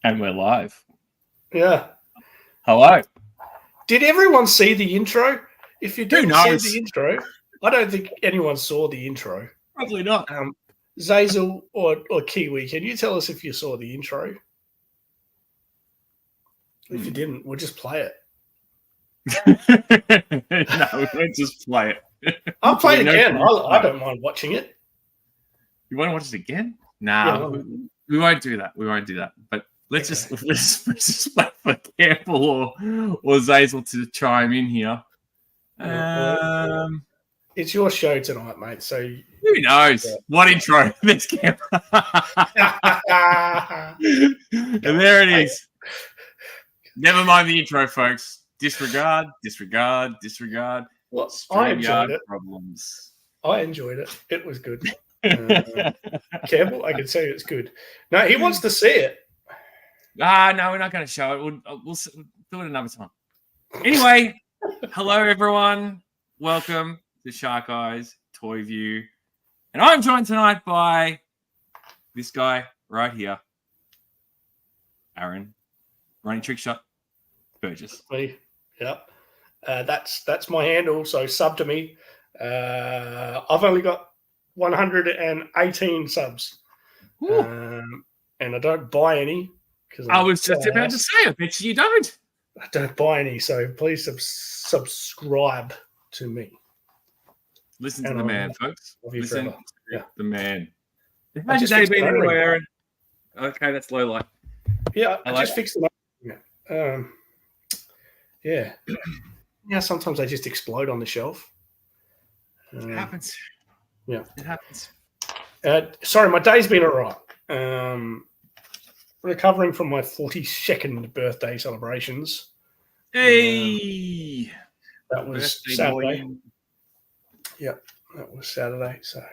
And we're live. Yeah. Hello. Did everyone see the intro? If you didn't see knows? the intro, I don't think anyone saw the intro. Probably not. Zazel or Kiwi, can you tell us if you saw the intro? If you didn't, we'll just play it. No, we won't just play it. I'll play it again. I don't mind watching it. You want to watch it again? Nah, Yeah, we won't do that. We won't do that. But let's just wait for Campbell or Zazel to chime in here. It's your show tonight, mate. So who knows? Yeah. What intro? Let's get. And there it is. Never mind the intro, folks. Disregard. Well, I enjoyed it. Problems. I enjoyed it. It was good. Campbell, I can say it's good. No, he wants to see it. No, we're not going to show it. We'll do it another time. Anyway, hello everyone. Welcome to Shark Eyes Toy View, and I'm joined tonight by this guy right here, Aaron, running trick shot, Burgess. Me, yeah. That's my handle. So sub to me. I've only got 118 subs, and I don't buy any. I was just about to say, I bet you don't. I don't buy any, so please subscribe to me. Listen to the man, folks. Listen to the man. How's your day been anyway, Aaron? Okay, that's low light. Yeah, I just fixed them. Yeah. Yeah, sometimes they just explode on the shelf. It happens. Yeah. It happens. Sorry, my day's been all right. Recovering from my 42nd birthday celebrations. Hey! That was Saturday. Yeah, that was Saturday. So,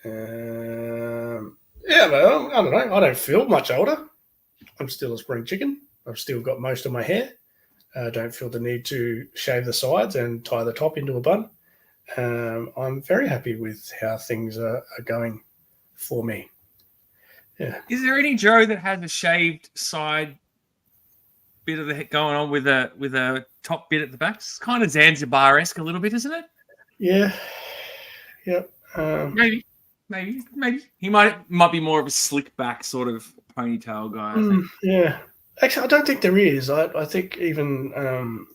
yeah, well, I don't know. I don't feel much older. I'm still a spring chicken. I've still got most of my hair. I don't feel the need to shave the sides and tie the top into a bun. I'm very happy with how things are going for me. Yeah. Is there any Joe that has a shaved side bit of the head going on with a top bit at the back? It's kind of Zanzibar-esque a little bit, isn't it? Yeah. Yep. Maybe. He might be more of a slick back sort of ponytail guy. I think. Yeah. Actually, I don't think there is. I think even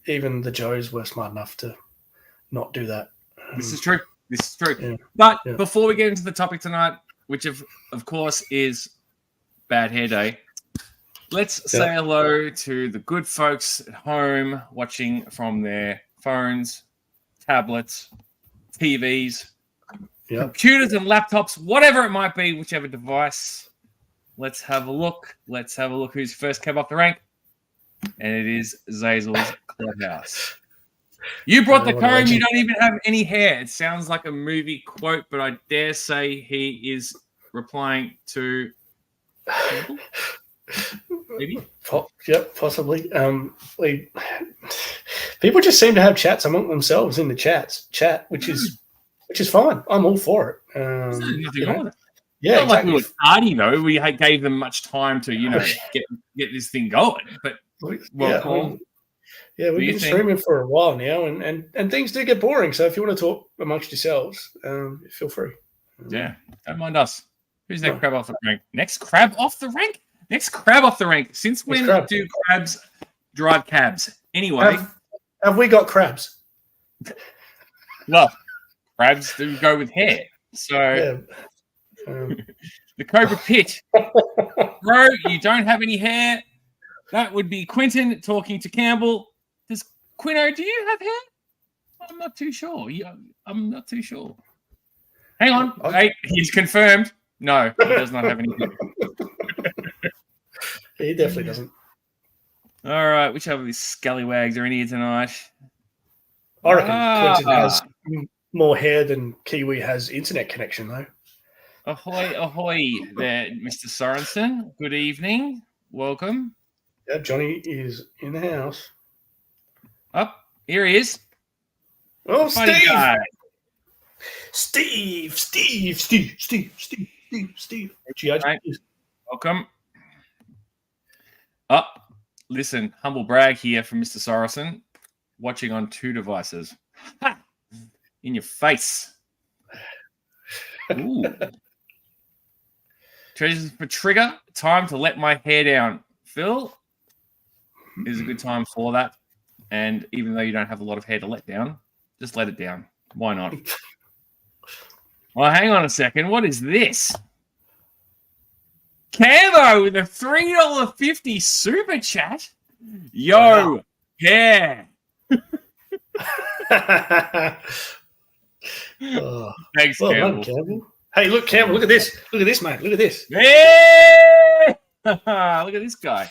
the Joes were smart enough to not do that. This is true. Yeah. But before we get into the topic tonight, which of course is Bad Hair Day, let's say hello to the good folks at home watching from their phones, tablets, TVs, computers and laptops, whatever it might be, whichever device. Let's have a look. Who's first came off the rank. And it is Zazel's Clubhouse. You brought the comb. You don't even have any hair. It sounds like a movie quote, but I dare say he is replying to maybe. Yep, possibly. People just seem to have chats among themselves in the chat, which is fine. I'm all for it. There's nothing wrong with it. Yeah, not exactly. Like we were party though. We gave them much time to get this thing going. But we've been streaming for a while now, and things do get boring. So if you want to talk amongst yourselves, feel free. Yeah, don't mind us. Who's that crab off the rank? Next crab off the rank? Next crab off the rank. Since when do crabs drive cabs? Anyway. Have we got crabs? Well, crabs do go with hair. So the Cobra Pit. Bro, you don't have any hair. That would be Quentin talking to Campbell. Quino, do you have hair? I'm not too sure. I'm not too sure. Hang on. Wait, he's confirmed. No, he does not have any hair. He definitely doesn't. All right. Which of these scallywags are in here tonight? I reckon Quentin has more hair than Kiwi has internet connection, though. Ahoy there, Mr. Sorensen. Good evening. Welcome. Yeah, Johnny is in the house. Up, here he is. Oh, Steve! Guy. Steve. Right. Welcome. Oh, listen, humble brag here from Mr. Sorensen, watching on 2 devices. Ha! In your face. Ooh. Treasures for trigger. Time to let my hair down. Phil, is a good time for that. And even though you don't have a lot of hair to let down, just let it down. Why not? Well, hang on a second. What is this? Camo with a $3.50 super chat. Yo, wow. Hair. Oh, thanks, well Campbell. done, Campbell. Hey, look, Campbell, look at this. Look at this, mate. Look at this. Yeah! Look at this guy.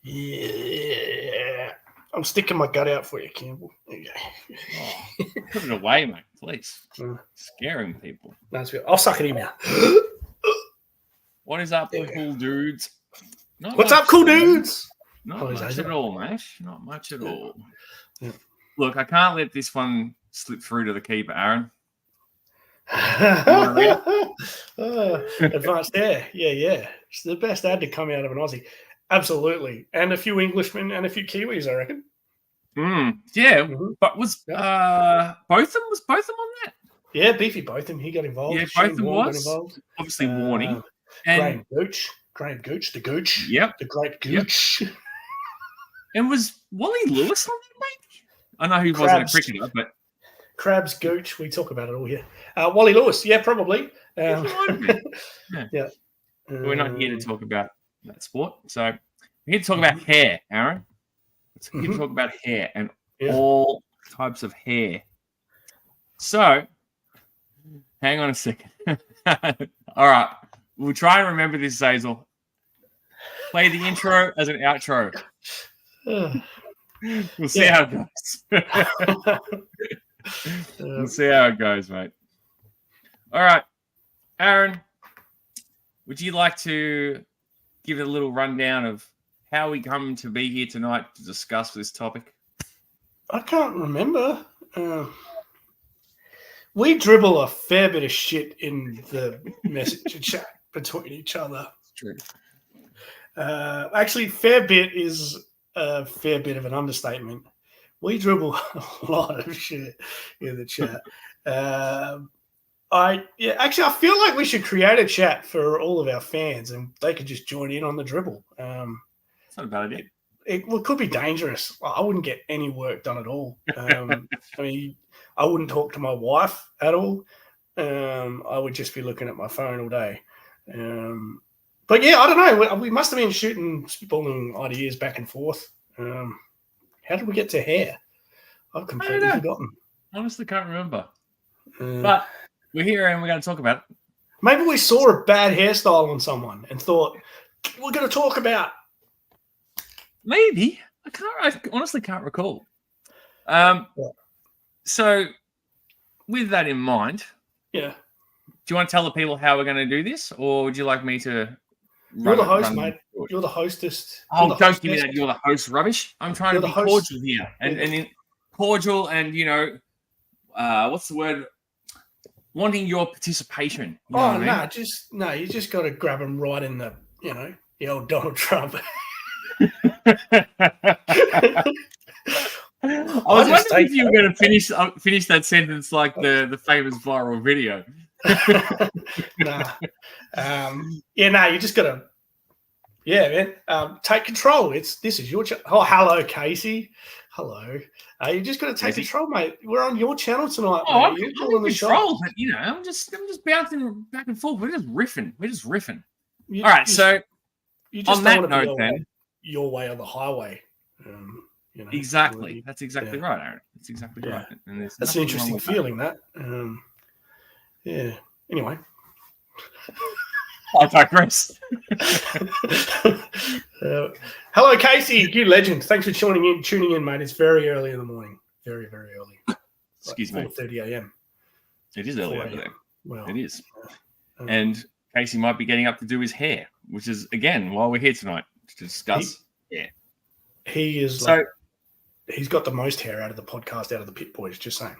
Yeah. I'm sticking my gut out for you, Campbell. There you go. Oh, put it away, mate, please. Scaring people. That's good. I'll suck it in now. What is up, cool dudes? What's up, cool dudes? Not much at all, mate. Not much at all. Yeah. Look, I can't let this one slip through to the keeper, Aaron. Advanced hair. Yeah. It's the best ad to come out of an Aussie. Absolutely. And a few Englishmen and a few Kiwis, I reckon. Yeah. Mm-hmm. But was Botham on that? Yeah, Beefy Botham. He got involved. Yeah, Botham was. Obviously warning. And Graham Gooch, the Gooch. Yep. The great Gooch. Yep. And was Wally Lewis on that, mate? I know he wasn't a cricketer, but Crabs, Gooch, we talk about it all here. Wally Lewis, yeah, probably. Yeah. Yeah. We're not here to talk about that sport. So we're here to talk about hair, Aaron. We're here to talk about hair and all types of hair. So hang on a second. All right. We'll try and remember this, Zazel. Play the intro as an outro. We'll see how it goes. We'll see how it goes, mate. All right. Aaron, would you like to give a little rundown of how we come to be here tonight to discuss this topic? I can't remember. We dribble a fair bit of shit in the message chat between each other. It's true. Actually, fair bit is a fair bit of an understatement. We dribble a lot of shit in the chat. I feel like we should create a chat for all of our fans, and they could just join in on the dribble. It's not a bad idea. It could be dangerous. I wouldn't get any work done at all. I mean, I wouldn't talk to my wife at all. I would just be looking at my phone all day. But yeah, I don't know. We must have been spitballing ideas back and forth. How did we get to hair? I've completely forgotten. Honestly, can't remember. But we're here and we're going to talk about it. Maybe we saw a bad hairstyle on someone and thought, we're going to talk about. Maybe. I honestly can't recall. So with that in mind, do you want to tell the people how we're going to do this, or would you like me to You're the host, mate. You're the hostess. Don't give me that. You're the host rubbish. I'm trying to be cordial here. And cordial and, what's the word? Wanting your participation. You know you just got to grab them right in the, the old Donald Trump. I was wondering if you were going to finish that sentence like the famous viral video. You just got to, man, take control. This is your channel. Oh, hello, Casey. Hello. You just got to take control, mate. We're on your channel tonight. Oh, I'm in control, but I'm just bouncing back and forth. We're just riffing. All right, so on that note, then your way or the highway. Exactly. That's exactly right, Aaron. That's exactly right. And that's an interesting feeling. That. Anyway. I digress. Hello, Casey. You legend. Thanks for tuning in, mate. It's very early in the morning. Very, very early. Excuse me. 4:30 a.m. It is early over there. Well, it is. And Casey might be getting up to do his hair, which is, again, why we're here tonight to discuss. He is he's got the most hair out of the podcast, out of the Pit Boys, just saying.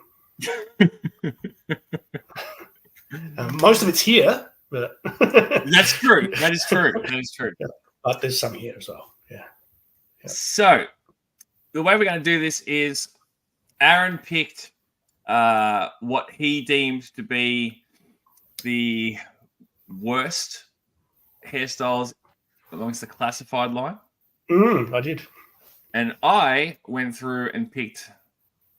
Most of it's here, but that's true. That is true. But there's some here as well. Yeah. So the way we're going to do this is Aaron picked what he deemed to be the worst hairstyles amongst the classified line. I did. And I went through and picked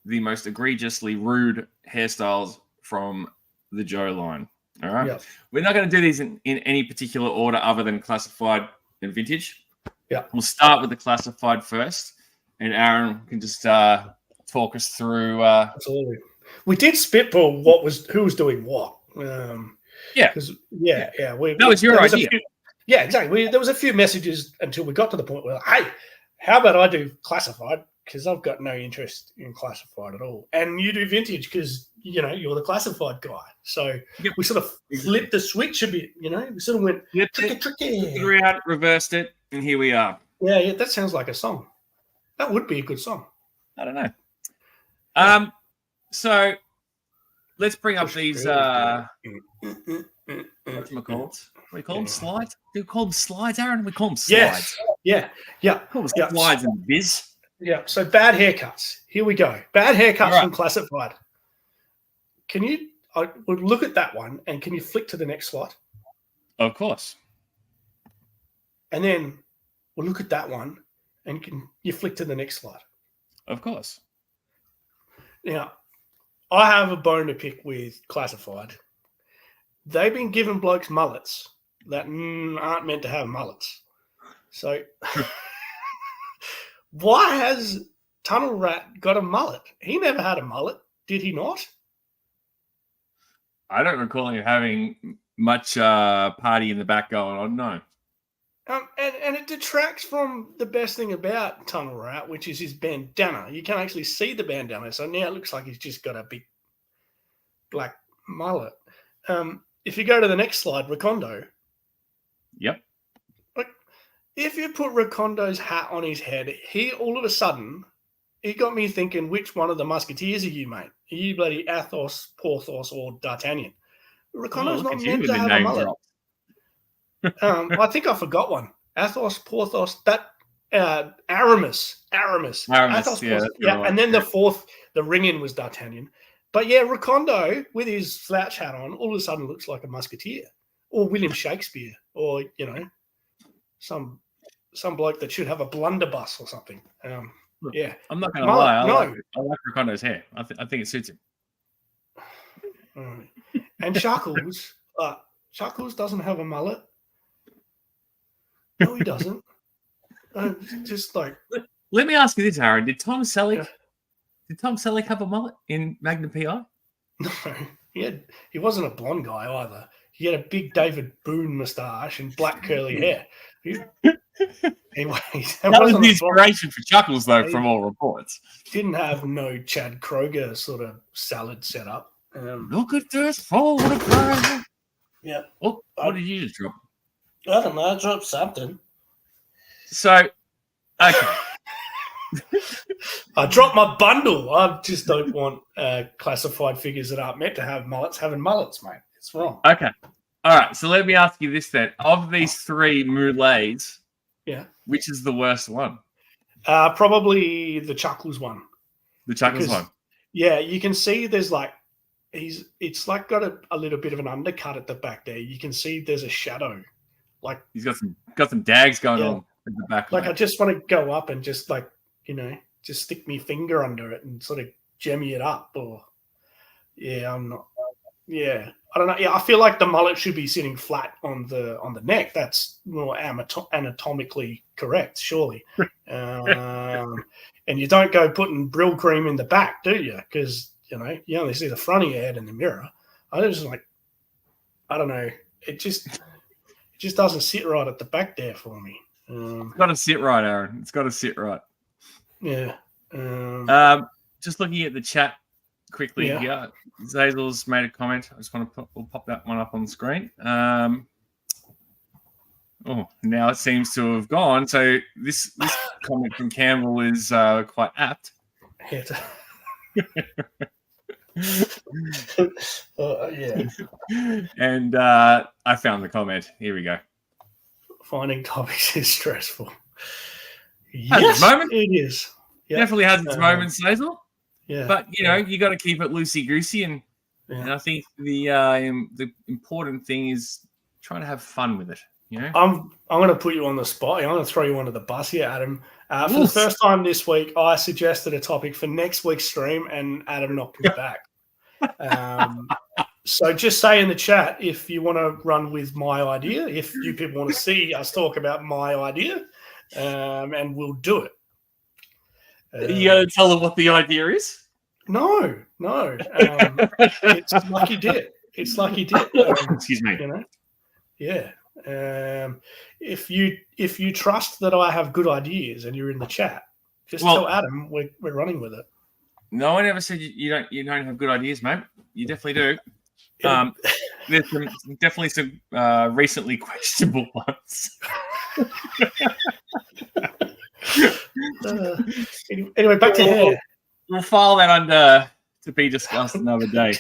the most egregiously rude hairstyles from the Joe line. All right. Yep. We're not going to do these in any particular order other than classified and vintage. Yeah. We'll start with the classified first, and Aaron can just talk us through. Absolutely. We did spitball who was doing what. Yeah. That was your idea. Yeah, exactly. There was a few messages until we got to the point where, hey, how about I do classified? Because I've got no interest in classified at all. And you do vintage because, you're the classified guy. So we sort of flipped the switch a bit, We sort of went, tricky. Around, reversed it, and here we are. Yeah, that sounds like a song. That would be a good song. I don't know. So let's bring up these what's my called? What do you call them? Slides? Do you call them slides, Aaron? We call them slides. Yes. Yeah. Call them slides in the biz. Yeah. So bad haircuts. Here we go. Bad haircuts from classified. We'll look at that one, and can you flick to the next slide? Of course. And then we'll look at that one, and can you flick to the next slide? Of course. Now, I have a bone to pick with classified. They've been giving blokes mullets that aren't meant to have mullets. So why has Tunnel Rat got a mullet? He never had a mullet, did he not? I don't recall him having much party in the back going on, no. And it detracts from the best thing about Tunnel Rat, which is his bandana. You can actually see the bandana. So now it looks like he's just got a big black mullet. If you go to the next slide, Recondo. Yep. If you put Recondo's hat on his head, he all of a sudden, he got me thinking, which one of the Musketeers are you, mate? Are you bloody Athos, Porthos, or D'Artagnan? Recondo's not meant to have a mullet. I think I forgot one. Athos, Porthos, Aramis. Athos, yeah. Right. And then the fourth, the ring-in was D'Artagnan. But yeah, Recondo, with his slouch hat on, all of a sudden looks like a musketeer. Or William Shakespeare. Or, some bloke that should have a blunderbuss or something. Yeah. I'm not going to lie. I like Recondo's hair. I think it suits him. And Chuckles, doesn't have a mullet. No, he doesn't. Just like. Let me ask you this, Aaron. Did Tom Selleck have a mullet in Magnum PI? No, he wasn't a blonde guy either. He had a big David Boone moustache and black curly hair. Anyway, that was the inspiration for Chuckles, though, from all reports. Didn't have no Chad Kroger sort of salad setup. Look at this forward play. Yeah. What did you just drop? I don't know. I dropped something. So, okay. I dropped my bundle. I just don't want classified figures that aren't meant to have mullets having mullets, mate. It's wrong. Okay. All right. So let me ask you this then. Of these three moulets, which is the worst one? Probably the Chuckles one. The Chuckles one. Yeah, you can see there's like it's like got a little bit of an undercut at the back there. You can see there's a shadow. Like he's got some dags going on at the back. Like I just want to go up and just like, just stick my finger under it and sort of jemmy it up. Or I'm not. Yeah, I don't know. Yeah, I feel like the mullet should be sitting flat on the neck. That's more anatomically correct, surely. And you don't go putting Brill cream in the back, do you? Because you only see the front of your head in the mirror. I don't know. It just doesn't sit right at the back there for me. It's got to sit right, Aaron. It's got to sit right. Yeah. Just looking at the chat quickly here. Zazel's made a comment. I just want to pop that one up on the screen. Now it seems to have gone. So this comment from Campbell is quite apt. And I found the comment. Here we go. Finding topics is stressful. Has its Yes, moment. it is. Yep. Definitely has its moments, Hazel. Yeah. But you got to keep it loosey goosey, and I think the important thing is trying to have fun with it. I'm going to put you on the spot. I'm going to throw you under the bus here, Adam. For the first time this week, I suggested a topic for next week's stream, and Adam knocked me back. So just say in the chat if you want to run with my idea, if you people want to see us talk about my idea, and we'll do it. You got to tell them what the idea is? No. It's lucky dip. It's lucky dip. Excuse me. Yeah. If you trust that I have good ideas and you're in the chat, just tell Adam we're running with it. No one ever said you don't have good ideas, mate. You definitely do. There's definitely some recently questionable ones. Anyway, back to hair. We'll file that under to be discussed another day.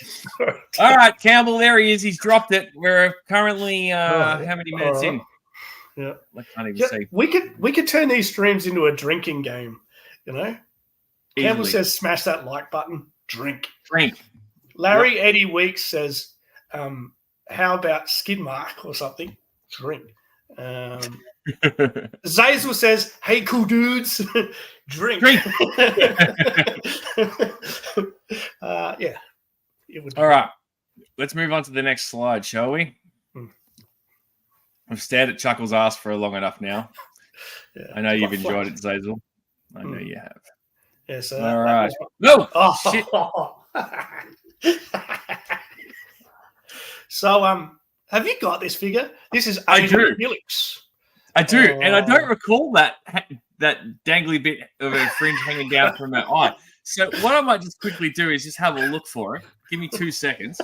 All right, Campbell, there he is. He's dropped it. We're currently how many minutes in? Yeah, I can't even see. We could turn these streams into a drinking game. Easily. Campbell says, "Smash that like button." Drink. Larry Eddie Weeks says, "How about skid mark or something?" Drink. Zazel says, "Hey, cool dudes, drink." Yeah. All right. Let's move on to the next slide, shall we? I've stared at Chuckle's ass for long enough now. Yeah, I know you've enjoyed it, Zazel. I know you have. Yeah, so all right. No! Shit. So, have you got this figure? This is I do. Helix. I do, and I don't recall that dangly bit of a fringe hanging down from her eye. So what I might just quickly do is just have a look for it. Give me 2 seconds.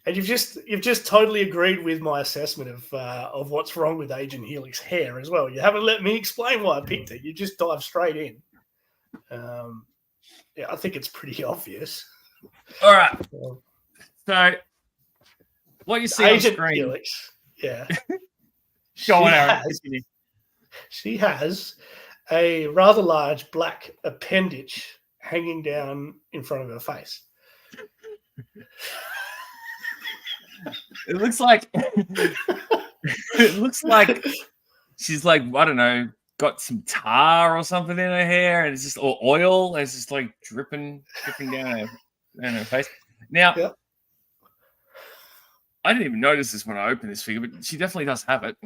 And you've just totally agreed with my assessment of what's wrong with Agent Helix hair as well. You haven't let me explain why I picked it. You just dive straight in. Yeah, I think it's pretty obvious. All right. So what you see Agent on screen? Helix. Yeah. She has a rather large black appendage hanging down in front of her face. It looks like she's like, I don't know, got some tar or something in her hair, and it's just or oil, and it's just like dripping down her face. Now, I didn't even notice this when I opened this figure, but she definitely does have it.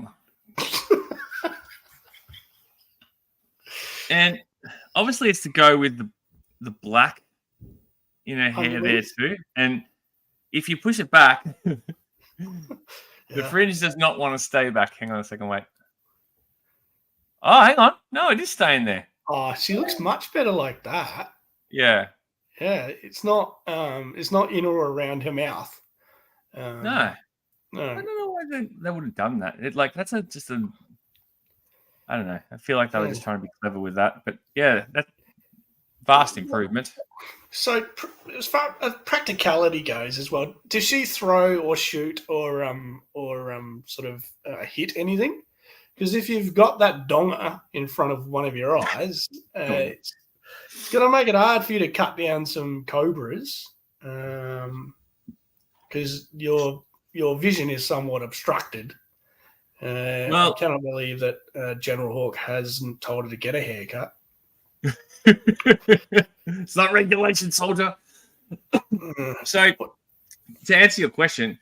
And obviously it's to go with the black in her hair there too. And if you push it back, the fringe does not want to stay back. Hang on a second, wait. Oh, hang on. No, it is staying there. Oh, she looks much better like that. Yeah. Yeah, it's not in or around her mouth. No. I don't know why they would have done that. I don't know. I feel like they were just trying to be clever with that. But yeah, that's vast improvement. So as far as practicality goes as well, does she throw or shoot or sort of hit anything? Because if you've got that donger in front of one of your eyes, it's going to make it hard for you to cut down some cobras because your vision is somewhat obstructed. I cannot believe that General Hawk hasn't told her to get a haircut. It's not regulation, soldier. So, to answer your question,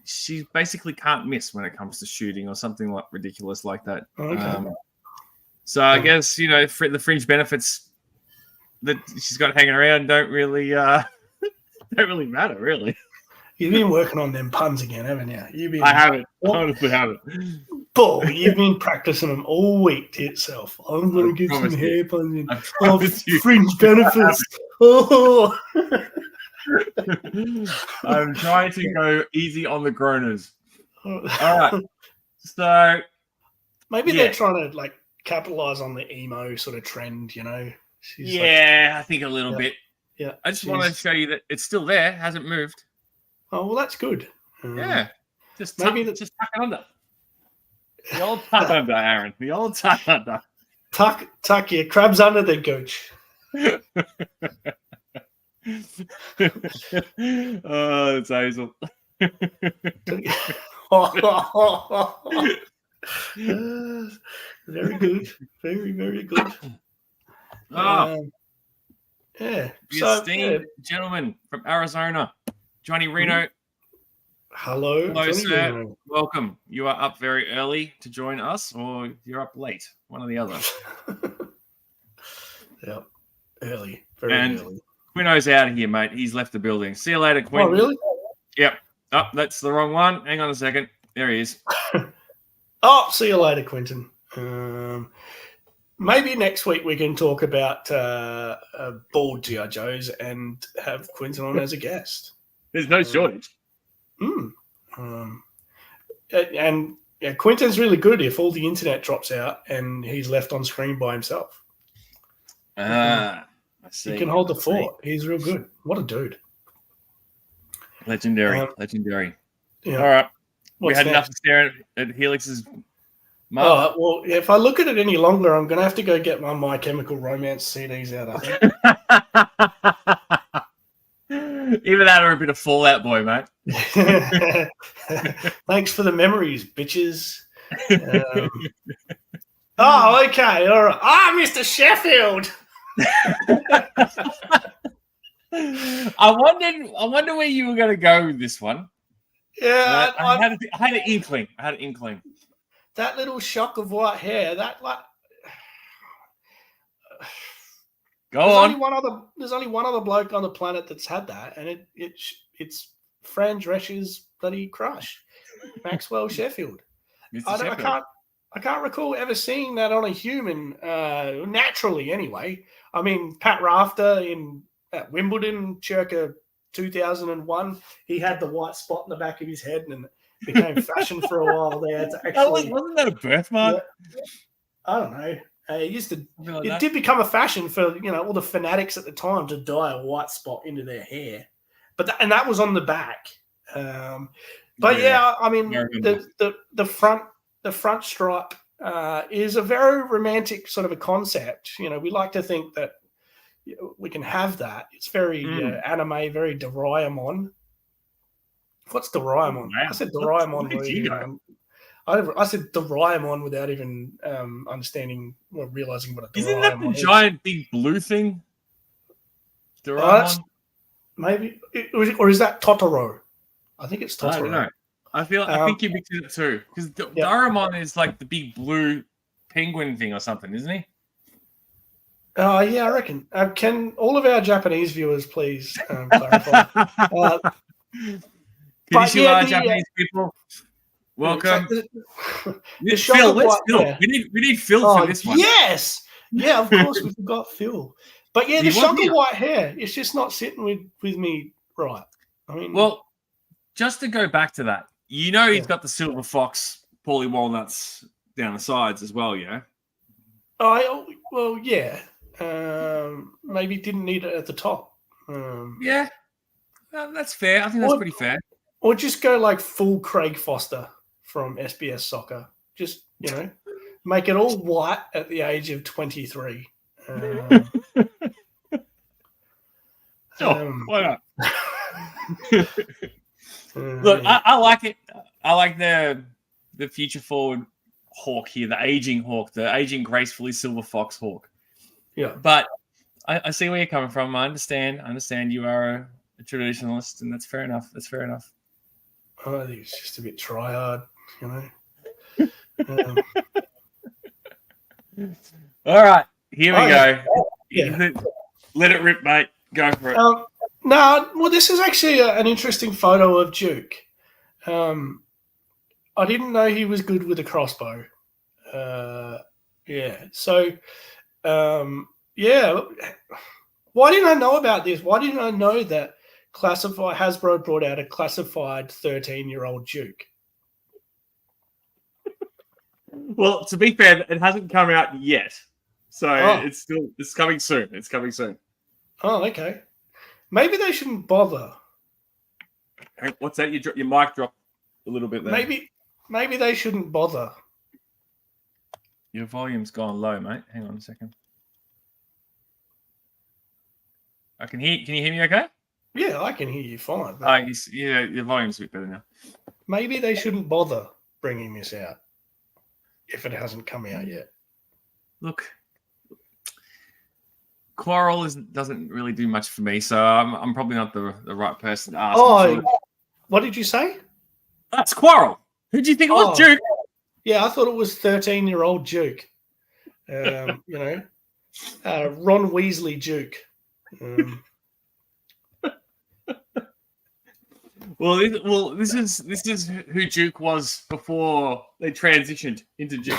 she basically can't miss when it comes to shooting or something like ridiculous like that. Okay. So I guess the fringe benefits that she's got hanging around don't really matter, really. You've been working on them puns again, haven't you? I haven't. Honestly, haven't. Paul, you've been practicing them all week to yourself. I'm going to get some hair puns in. Fringe benefits. Oh. I'm trying to go easy on the groaners. All right. So maybe they're trying to capitalize on the emo sort of trend, She's I think a little bit. Yeah. I just want to show you that it's still there, hasn't moved. Oh, well, that's good. Just tuck it under. The old tuck under, Aaron. The old tuck under. Tuck your crabs under the gooch. Oh, it's Hazel. Very good. Very, very good. Oh, yeah. the So, esteemed gentleman from Arizona, Johnny Reno. Hello, Hello, Johnny sir. Reno. Welcome. You are up very early to join us, or you're up late. One or the other. Yeah, early. Very And early. Quino's out of here, mate. He's left the building. See you later, Quinn. Oh, really? Yep. Oh, that's the wrong one. Hang on a second. There he is. Oh, see you later, Quentin. Maybe next week we can talk about bald G.I. Joes and have Quentin on as a guest. There's no shortage. And Quentin's really good if all the internet drops out and he's left on screen by himself. I see. He can hold the fort. He's real good. What a dude. Legendary. Legendary. Yeah. All right. What's we had next? enough to stare at Helix's mum. Oh, well, if I look at it any longer, I'm going to have to go get my My Chemical Romance CDs out, I think. Either that or a bit of Fallout Boy, mate. Thanks for the memories, bitches. Oh, okay. All right. Ah, Mr. Sheffield. I wonder where you were going to go with this one. Yeah, I had an inkling. That little shock of white hair. Go on. There's only one other bloke on the planet that's had that, and it's Fran Drescher's bloody crush, Maxwell Sheffield. I can't recall ever seeing that on a human naturally. Anyway, I mean Pat Rafter at Wimbledon circa 2001, he had the white spot in the back of his head, and it became fashion for a while there. To actually, wasn't that a birthmark? Yeah, I don't know. It did become a fashion for all the fanatics at the time to dye a white spot into their hair, and that was on the back. But yeah, I mean the front stripe is a very romantic sort of a concept. We like to think that we can have that. It's very anime, very Doraemon. What's Doraemon? Wow. I said Doraemon. I said Doraemon without even understanding or realizing what a Doraemon is. Isn't that the giant big blue thing? Doraemon? Maybe. Or is that Totoro? I think it's Totoro. I don't know. I think you mixed it too. Because Doraemon is like the big blue penguin thing or something, isn't he? Yeah, I reckon. Can all of our Japanese viewers please clarify? Can you see our Japanese people? Welcome. Phil, where's Phil? We need Phil for this one. Yes. Yeah, of course we forgot Phil. But yeah, the shock of white hair, it's just not sitting with me right. I mean, well, just to go back to that, he's got the silver fox Paulie walnuts down the sides as well, yeah? Well, yeah. Maybe didn't need it at the top. Yeah. That's fair. I think that's pretty fair. Or just go like full Craig Foster from SBS Soccer. Just, make it all white at the age of 23. Why not? Look, I like it. I like the future forward hawk here, the aging gracefully silver fox hawk. Yeah. But I see where you're coming from. I understand you are a traditionalist, and that's fair enough. I think it's just a bit try-hard, All right, here we go. Yeah. Let it rip, mate. Go for it. Well, this is actually an interesting photo of Duke. I didn't know he was good with a crossbow. Yeah. So, yeah. Why didn't I know about this? Why didn't I know that Hasbro brought out a classified 13-year-old Duke? Well, to be fair, it hasn't come out yet, so it's coming soon. It's coming soon. Oh, okay. Maybe they shouldn't bother. What's that? Your mic dropped a little bit there. Maybe they shouldn't bother. Your volume's gone low, mate. Hang on a second. I can hear. Can you hear me? Okay. Yeah, I can hear you fine. But Yeah, your volume's a bit better now. maybe they shouldn't bother bringing this out if it hasn't come out yet. Look, Quarrel doesn't really do much for me, so I'm probably not the right person to ask. Oh, what did you say? That's Quarrel. Who do you think it was, Duke? Yeah, I thought it was 13-year-old Duke. You know, Ron Weasley Duke. Well, this is who Duke was before they transitioned into Duke.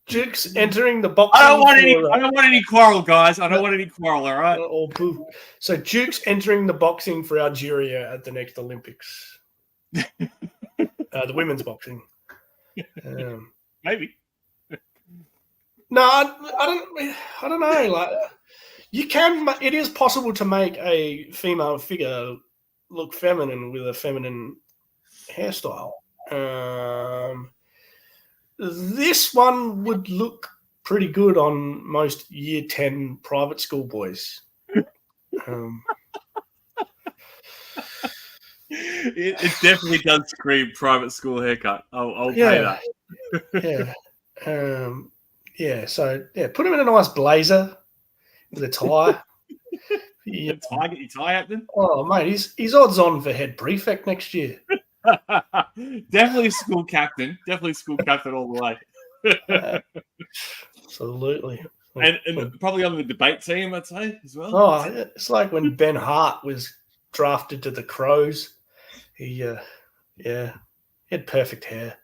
Duke's entering the boxing. I don't want any quarrel, guys. I don't want any quarrel. All right. Or boo. So Duke's entering the boxing for Algeria at the next Olympics. The women's boxing. Maybe. No, I don't know. Like, you can. It is possible to make a female figure look feminine with a feminine hairstyle. This one would look pretty good on most Year 10 private school boys. It definitely does scream private school haircut. I'll pay that. Yeah. So put him in a nice blazer with a tie. Get your tie happening. Oh, mate, he's odds on for head prefect next year. Definitely school captain. Definitely school captain all the way. Absolutely. And probably on the debate team, I'd say, as well. Oh, it's like when Ben Hart was drafted to the Crows. He had perfect hair.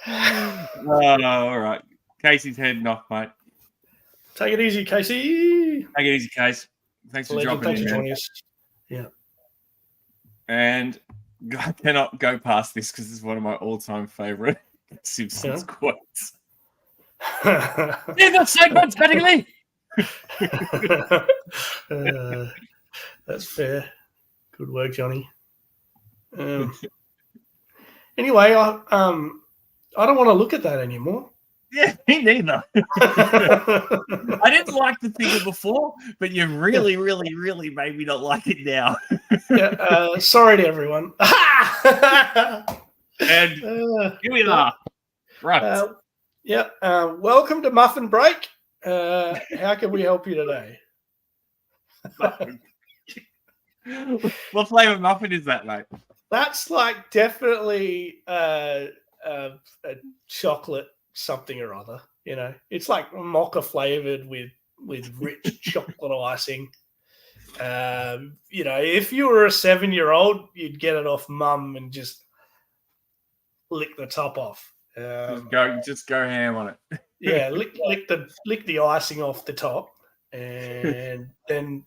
All right. Casey's heading off, mate. Take it easy, Casey. Take it easy, Case. Thanks for dropping in, man. Yeah. And I cannot go past this because it's one of my all-time favorite Simpsons quotes. Leave that segment, Bettingley! That's fair. Good work, Johnny. Anyway, I don't want to look at that anymore. Yeah, me neither. I didn't like the figure before, but you really, really, really made me not like it now. Sorry to everyone. And here we are. Right. Welcome to Muffin Break. How can we help you today? What flavour muffin is that, mate? That's like definitely a chocolate something or other. You know, it's like mocha flavored with rich chocolate icing. You know, if you were a 7-year-old, you'd get it off mum and just lick the top off. Just go ham on it. Yeah, lick the icing off the top, and then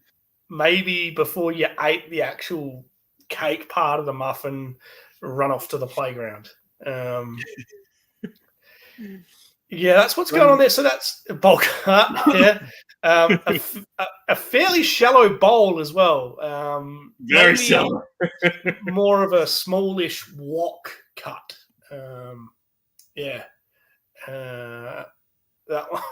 maybe before you ate the actual cake part of the muffin, run off to the playground. Yeah, that's what's going on there. So that's a bulk cut. Yeah, a fairly shallow bowl as well. Very shallow. More of a smallish wok cut. Yeah. That one.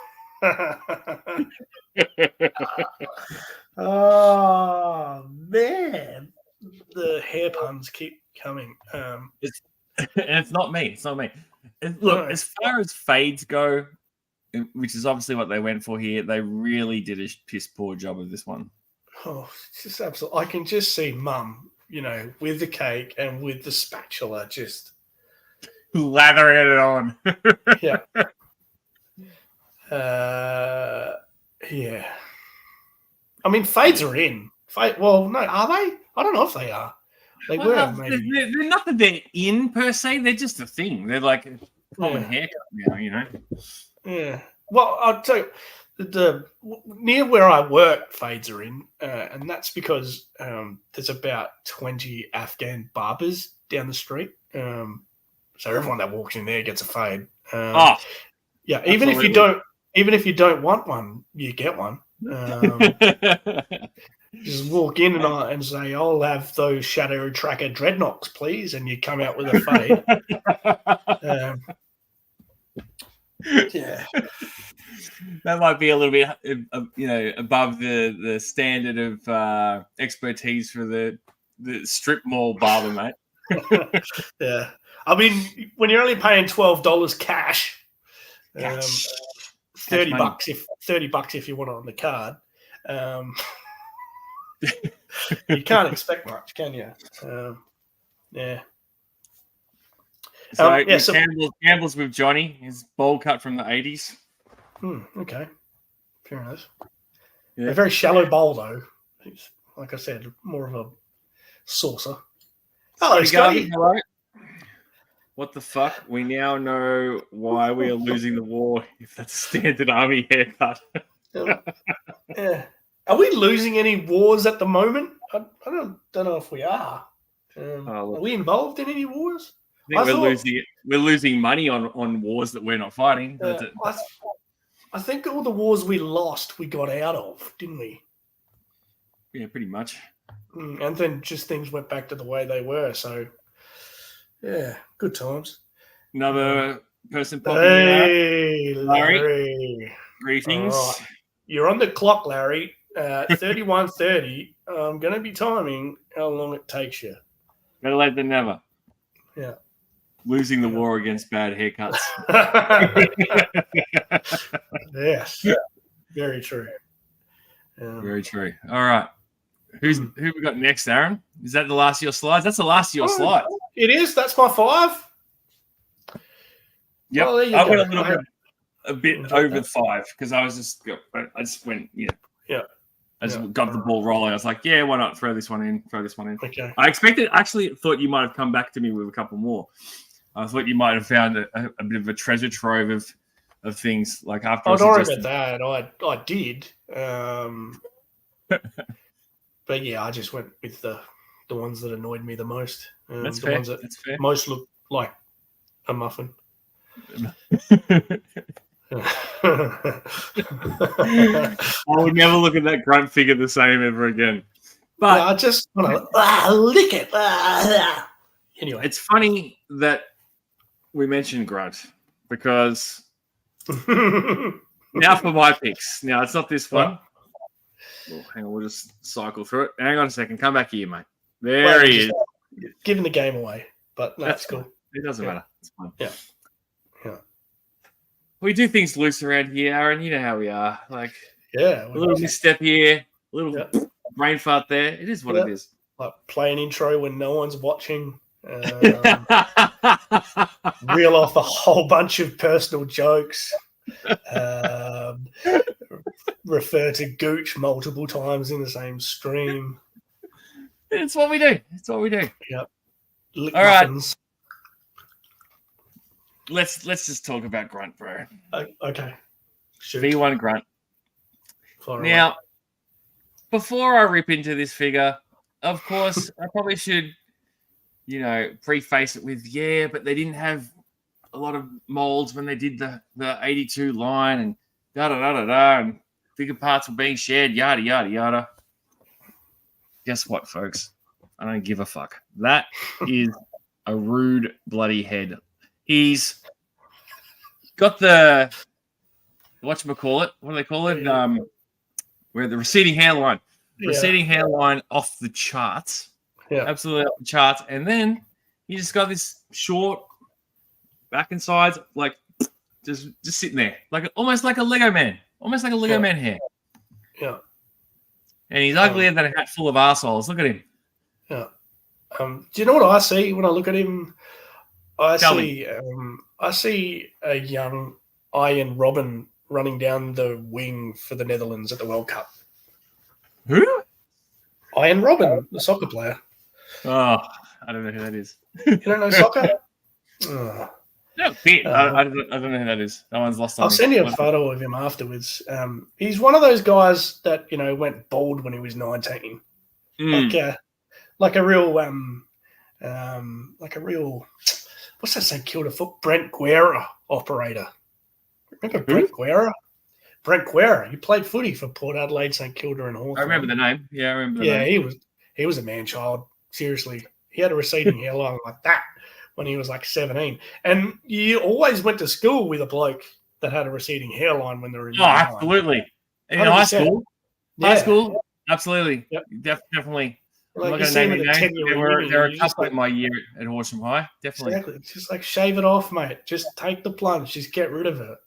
Oh man, the hair puns keep coming. It's not me. It's not me. Look, as far as fades go, which is obviously what they went for here, they really did a piss poor job of this one. Oh, it's just absolutely. I can just see Mum, you know, with the cake and with the spatula, just lathering it on. Yeah. Yeah. I mean, fades are in. Well, no, are they? I don't know if they are. They were, maybe. They're not that they're in per se. They're just a thing. They're like a common haircut now, you know. Yeah. Well, I'll tell you, the near where I work, fades are in, and that's because there's about 20 Afghan barbers down the street. So everyone that walks in there gets a fade. Yeah. Even if you don't want one, you get one. Just walk in and say, "I'll have those Shadow Tracker dreadnoughts, please," and you come out with a fade. Yeah, that might be a little bit, above the standard of expertise for the strip mall barber, mate. Yeah. I mean, when you're only paying $12 cash, $30 if you want it on the card. You can't expect much, can you? Yeah. So, Campbell's with Johnny. His bowl cut from the 80s. Okay. Fair enough. Yeah. A very shallow bowl, though. It's, like I said, more of a saucer. Hello, Scotty. Hello. What the fuck? We now know why we are losing the war if that's a standard army haircut. Yeah. Are we losing any wars at the moment? I don't know if we are. Are we involved in any wars? I think we're losing money on wars that we're not fighting. I think all the wars we lost, we got out of, didn't we? Yeah, pretty much. And then just things went back to the way they were. So, yeah, good times. Another person popping in. Hey, Larry. Greetings. Right. You're on the clock, Larry. 31:30. I'm going to be timing how long it takes you. Better late than never. Yeah. Losing the war against bad haircuts. Yes. Very true. Very true. All right. Who we got next, Aaron? Is that the last of your slides? That's the last of your slides. It is. That's my 5. Yep. Well, I went a bit over 5 because I just went, Yeah. I just got the ball rolling. I was like, yeah, why not throw this one in? Okay. I actually thought you might have come back to me with a couple more. I thought you might have found a bit of a treasure trove of things like after. Don't worry about that. I did. But yeah, I just went with the ones that annoyed me the most. That's the fair. ones that That's fair. most look like a muffin. I would never look at that grunt figure the same ever again. But I just want to lick it. Anyway, it's funny that we mentioned grunt because now for my picks. Now it's not this one. Oh, hang on, we'll just cycle through it. Hang on a second. Come back here, mate. There he is. Giving the game away, but that's cool. It doesn't matter. It's fine. Yeah. We do things loose around here, Aaron. You know how we are. Like, a little misstep here, a little brain fart there. It is what it is. Like play an intro when no one's watching. Reel off a whole bunch of personal jokes. Refer to Gooch multiple times in the same stream. It's what we do. Yep. All right. Let's just talk about grunt, bro. Okay. V1 grunt. Now, before I rip into this figure, of course, I probably should, preface it with, but they didn't have a lot of molds when they did the 82 line and da-da-da-da-da, and bigger parts were being shared, yada, yada, yada. Guess what, folks? I don't give a fuck. That is a rude bloody head. He's got the whatchamacallit, what do they call it? Where the receding hairline. Receding hairline off the charts. Yeah. Absolutely off the charts. And then you just got this short back and sides, like just sitting there. Almost like a Lego man. Almost like a Lego man hair. Yeah. And he's uglier than a hat full of assholes. Look at him. Yeah. Do you know what I see when I look at him? I see a young Ian Robben running down the wing for the Netherlands at the World Cup. Who? Ian Robben, the soccer player. Oh, I don't know who that is. You don't know soccer? Oh. No, I don't know who that is. That one's lost on I'll send you a photo of him afterwards. He's one of those guys that, went bald when he was 19. Like a real, what's that St Kilda foot? Brent Guerra operator. Remember Brent Guerra? Brent Quera. He played footy for Port Adelaide, St Kilda, and Hawthorn. I remember the name. Yeah, I remember the Yeah, name. he was a man child. Seriously, he had a receding hairline like that when he was like 17. And you always went to school with a bloke that had a receding hairline when they were in Oh, absolutely. In high 100%. school. Yeah. High school, absolutely. Yep. Definitely. I'm Like not you going to see him name at any a names. 10-year There were a just couple like, in my year at Horsham High. Definitely. exactly. It's just like shave it off, mate. Just take the plunge. Just get rid of it.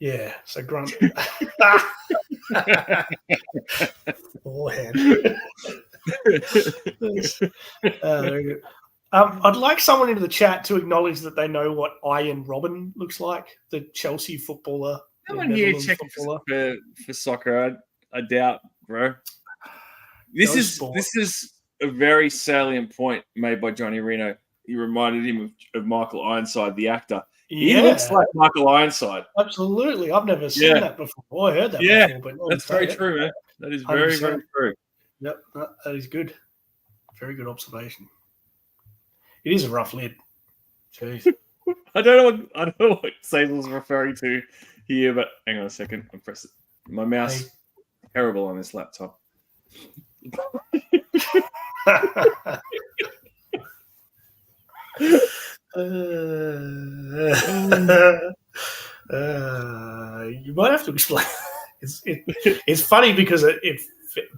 Yeah. So Grunt. Forehand. Very good. I'd like someone into the chat to acknowledge that they know what Ian Robin looks like, the Chelsea footballer. No one here checking for soccer. I doubt, bro. This is a very salient point made by Johnny Reno. He reminded him of Michael Ironside, the actor. He looks like Michael Ironside. Absolutely. I've never seen that before. I heard that before. But that's very true, man. That is very, 100%. Very true. Yep, that is good. Very good observation. It is a rough lid. Jeez. I don't know what Sazel's referring to here, but hang on a second. I'm pressing my mouse. Terrible on this laptop. You might have to explain. It's funny because it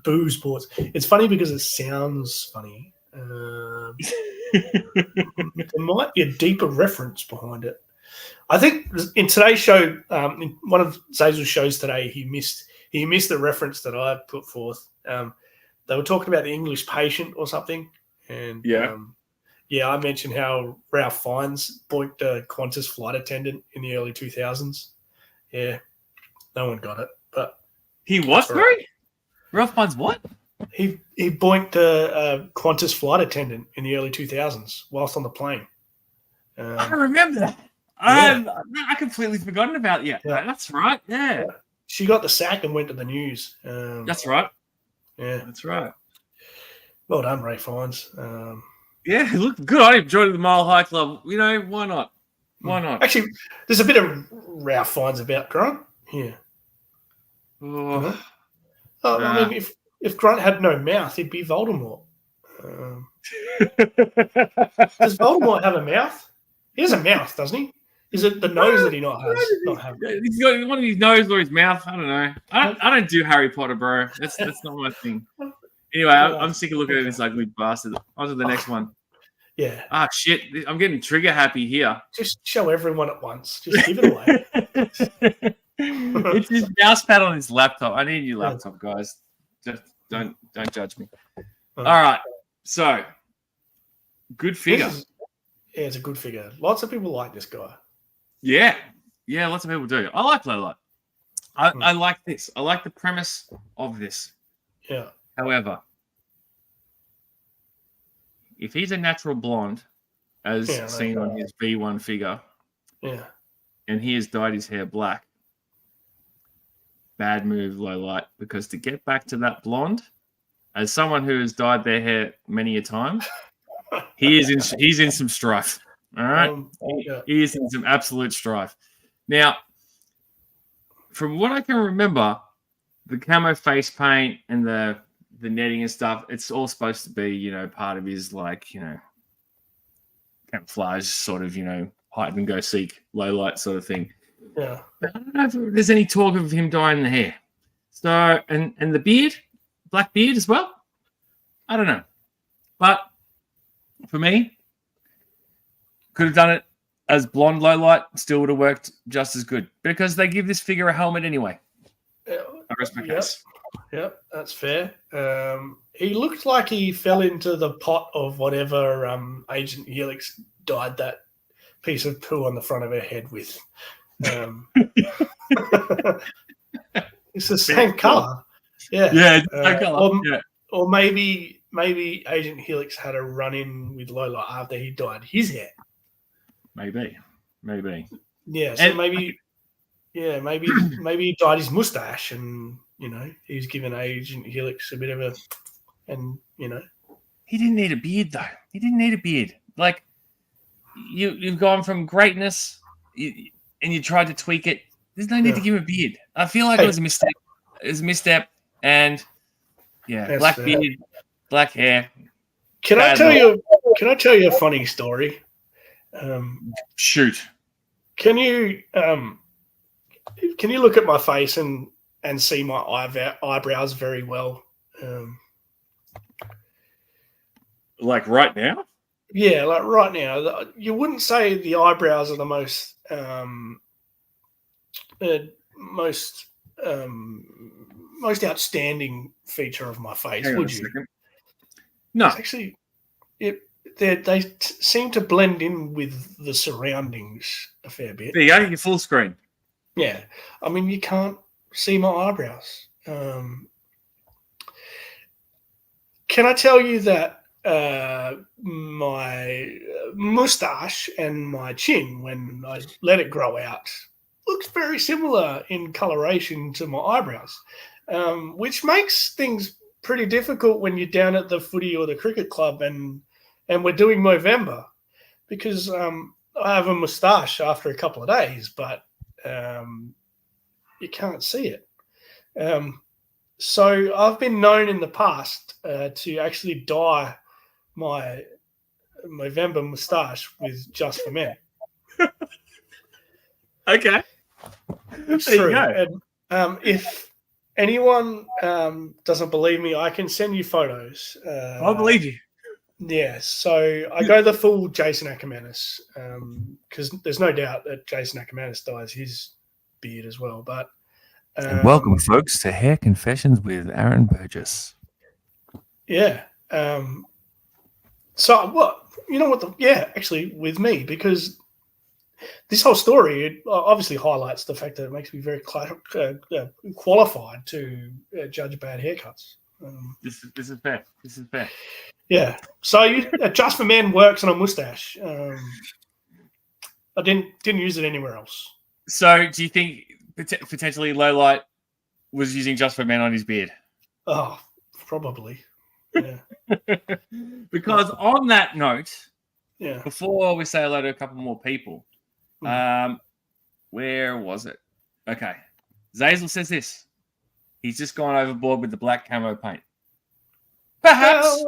boo sports. It's funny because it sounds funny. There might be a deeper reference behind it. I think in today's show, in one of Zazel's shows today, he missed the reference that I put forth. They were talking about the English Patient or something, and I mentioned how Ralph Fiennes boinked a Qantas flight attendant in the early 2000s. Yeah, no one got it, but he what? Sorry, Ralph Fiennes what? He boinked a Qantas flight attendant in the early 2000s whilst on the plane. I remember that. I completely forgotten about it. Yeah, that's right. Yeah. She got the sack and went to the news. That's right. Yeah, that's right. Well done, Ray Fiennes. Yeah, look good. I enjoyed the Mile High Club. You know, why not? Why not? Actually, there's a bit of Ralph Fiennes about Grunt here. Oh, I mean, if Grunt had no mouth, he'd be Voldemort. Does Voldemort have a mouth? He has a mouth, doesn't he? Is it the nose that he not have? He's got one of his nose or his mouth. I don't know. I don't do Harry Potter, bro. That's not my thing. Anyway, I'm sick of looking at this ugly bastard. On to the next one. Yeah. Ah, shit. I'm getting trigger happy here. Just show everyone at once. Just give it away. It's his mouse pad on his laptop. I need a new laptop, guys. Just don't judge me. All right. So, good figure. It's a good figure. Lots of people like this guy. Yeah. Yeah, lots of people do. I like Lowlight. I like this. I like the premise of this. Yeah. However, if he's a natural blonde, as seen on his V1 figure, and he has dyed his hair black, bad move, Lowlight, because to get back to that blonde, as someone who has dyed their hair many a time, he's in some strife. All right, he is in some absolute strife. Now, from what I can remember, the camo face paint and the netting and stuff, it's all supposed to be, part of his camouflage sort of, hide and go seek, low light sort of thing. Yeah. But I don't know if there's any talk of him dyeing the hair. So, and the beard, black beard as well. I don't know. But for me, could have done it as blonde low light, still would have worked just as good because they give this figure a helmet anyway. I rest my case. Yep, that's fair. He looked like he fell into the pot of whatever Agent Helix dyed that piece of poo on the front of her head with. It's the same color. Yeah. Yeah, it's the same color. Or maybe Agent Helix had a run-in with Lola after he dyed his hair. Maybe. Yeah, so maybe he dyed his mustache and, he's given Agent Helix a bit of a, and, He didn't need a beard, though. He didn't need a beard. Like, you've gone from greatness and you tried to tweak it There's no need to give him a beard. I feel like it was a mistake. It was a misstep, and black beard, black hair. Can I tell you a funny story? Shoot. Can you look at my face and see my eyebrows very well? Like right now? Yeah, like right now. You wouldn't say the eyebrows are the most outstanding feature of my face, would you? No. It's actually, they seem to blend in with the surroundings a fair bit. There you go, you're full screen. Yeah. I mean, you can't see my eyebrows. Can I tell you that my mustache and my chin, when I let it grow out, looks very similar in coloration to my eyebrows, which makes things pretty difficult when you're down at the footy or the cricket club and we're doing Movember, because I have a moustache after a couple of days, but you can't see it. So I've been known in the past to actually dye my Movember moustache with Just for Men. Okay. It's there true. You go. And if anyone doesn't believe me, I can send you photos. I believe you. Yeah, so I go the full Jason Ackermanis, because there's no doubt that Jason Ackermanis dyes his beard as well. But welcome, folks, to Hair Confessions with Aaron Burgess. Yeah. So what? You know what? Actually, with me, because this whole story, it obviously highlights the fact that it makes me very qualified to judge bad haircuts. This is fair. This is fair. Yeah. So Just for Men works on a mustache. I didn't use it anywhere else. So do you think potentially Lowlight was using Just for Men on his beard? Oh, probably. Yeah. Because on that note, yeah. Before we say hello to a couple more people, where was it? Okay. Zazel says this. He's just gone overboard with the black camo paint. Perhaps.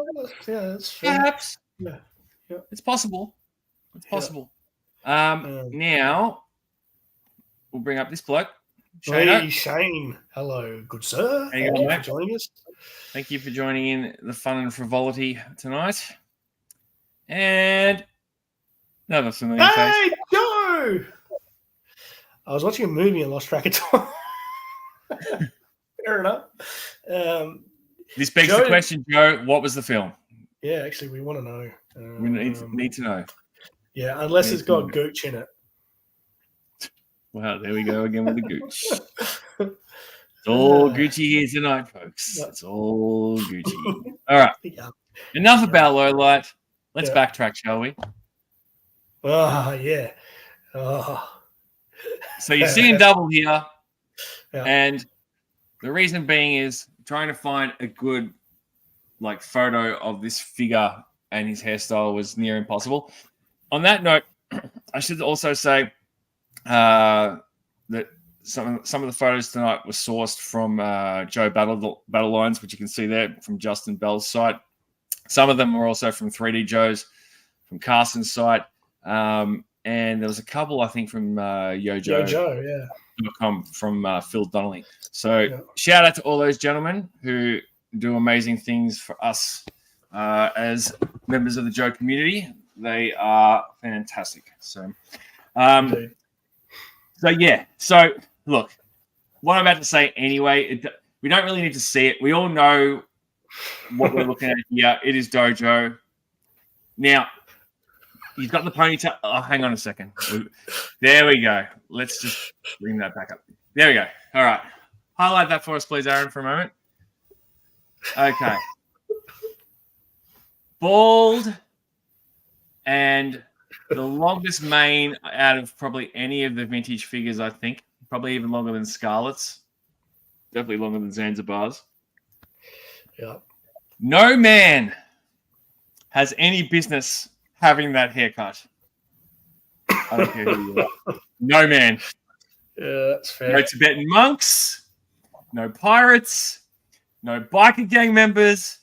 That's fair. Perhaps. Yeah. It's possible. It's possible. Now, we'll bring up this bloke. Hey, Shane. Hello, good sir. Thank you for joining us. Thank you for joining in the fun and frivolity tonight. And another familiar face. Hey, Joe! I was watching a movie and lost track of time. Fair enough. This begs the question, Joe, what was the film? Yeah, actually, we want to know. We need to know. Yeah, unless it's got gooch in it. Wow, there we go again with the gooch. It's all Gucci here tonight, folks. It's all Gucci. All right. Enough about Lowlight. Let's backtrack, shall we? Oh, yeah. Oh. So you're seeing double here. And the reason being is trying to find a good photo of this figure and his hairstyle was near impossible. On that note, I should also say that some of the photos tonight were sourced from Joe Battle Lines, which you can see there from Justin Bell's site. Some of them were also from 3D Joe's, from Carson's site, and there was a couple, I think, from YoJo.com from Phil Donnelly. So shout out to all those gentlemen who do amazing things for us as members of the Joe community. They are fantastic. So, So look, what I'm about to say anyway, we don't really need to see it. We all know what we're looking at here. It is Dojo. Now, he's got the ponytail. Oh, hang on a second. There we go. Let's just bring that back up. There we go. All right. Highlight that for us, please, Aaron, for a moment. Okay. Bald and the longest mane out of probably any of the vintage figures, I think. Probably even longer than Scarlet's. Definitely longer than Zanzibar's. Yeah. No man has any business having that haircut. I don't care who you are. No man. Yeah, that's fair. No Tibetan monks, no pirates, no biker gang members,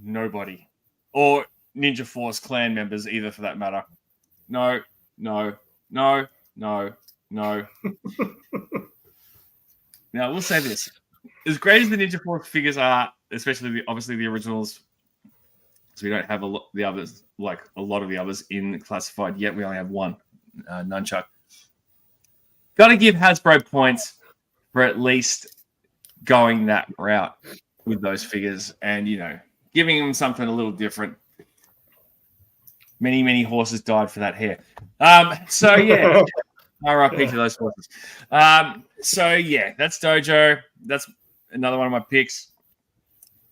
nobody. Or Ninja Force clan members either, for that matter. No. Now, we'll say this. As great as the Ninja Force figures are, especially obviously the originals, so we don't have a lot of the others in classified yet. We only have one, Nunchuck. Got to give Hasbro points for at least going that route with those figures and, giving them something a little different. Many, many horses died for that hair. So, yeah. RIP to those horses. So, yeah, that's Dojo. That's another one of my picks.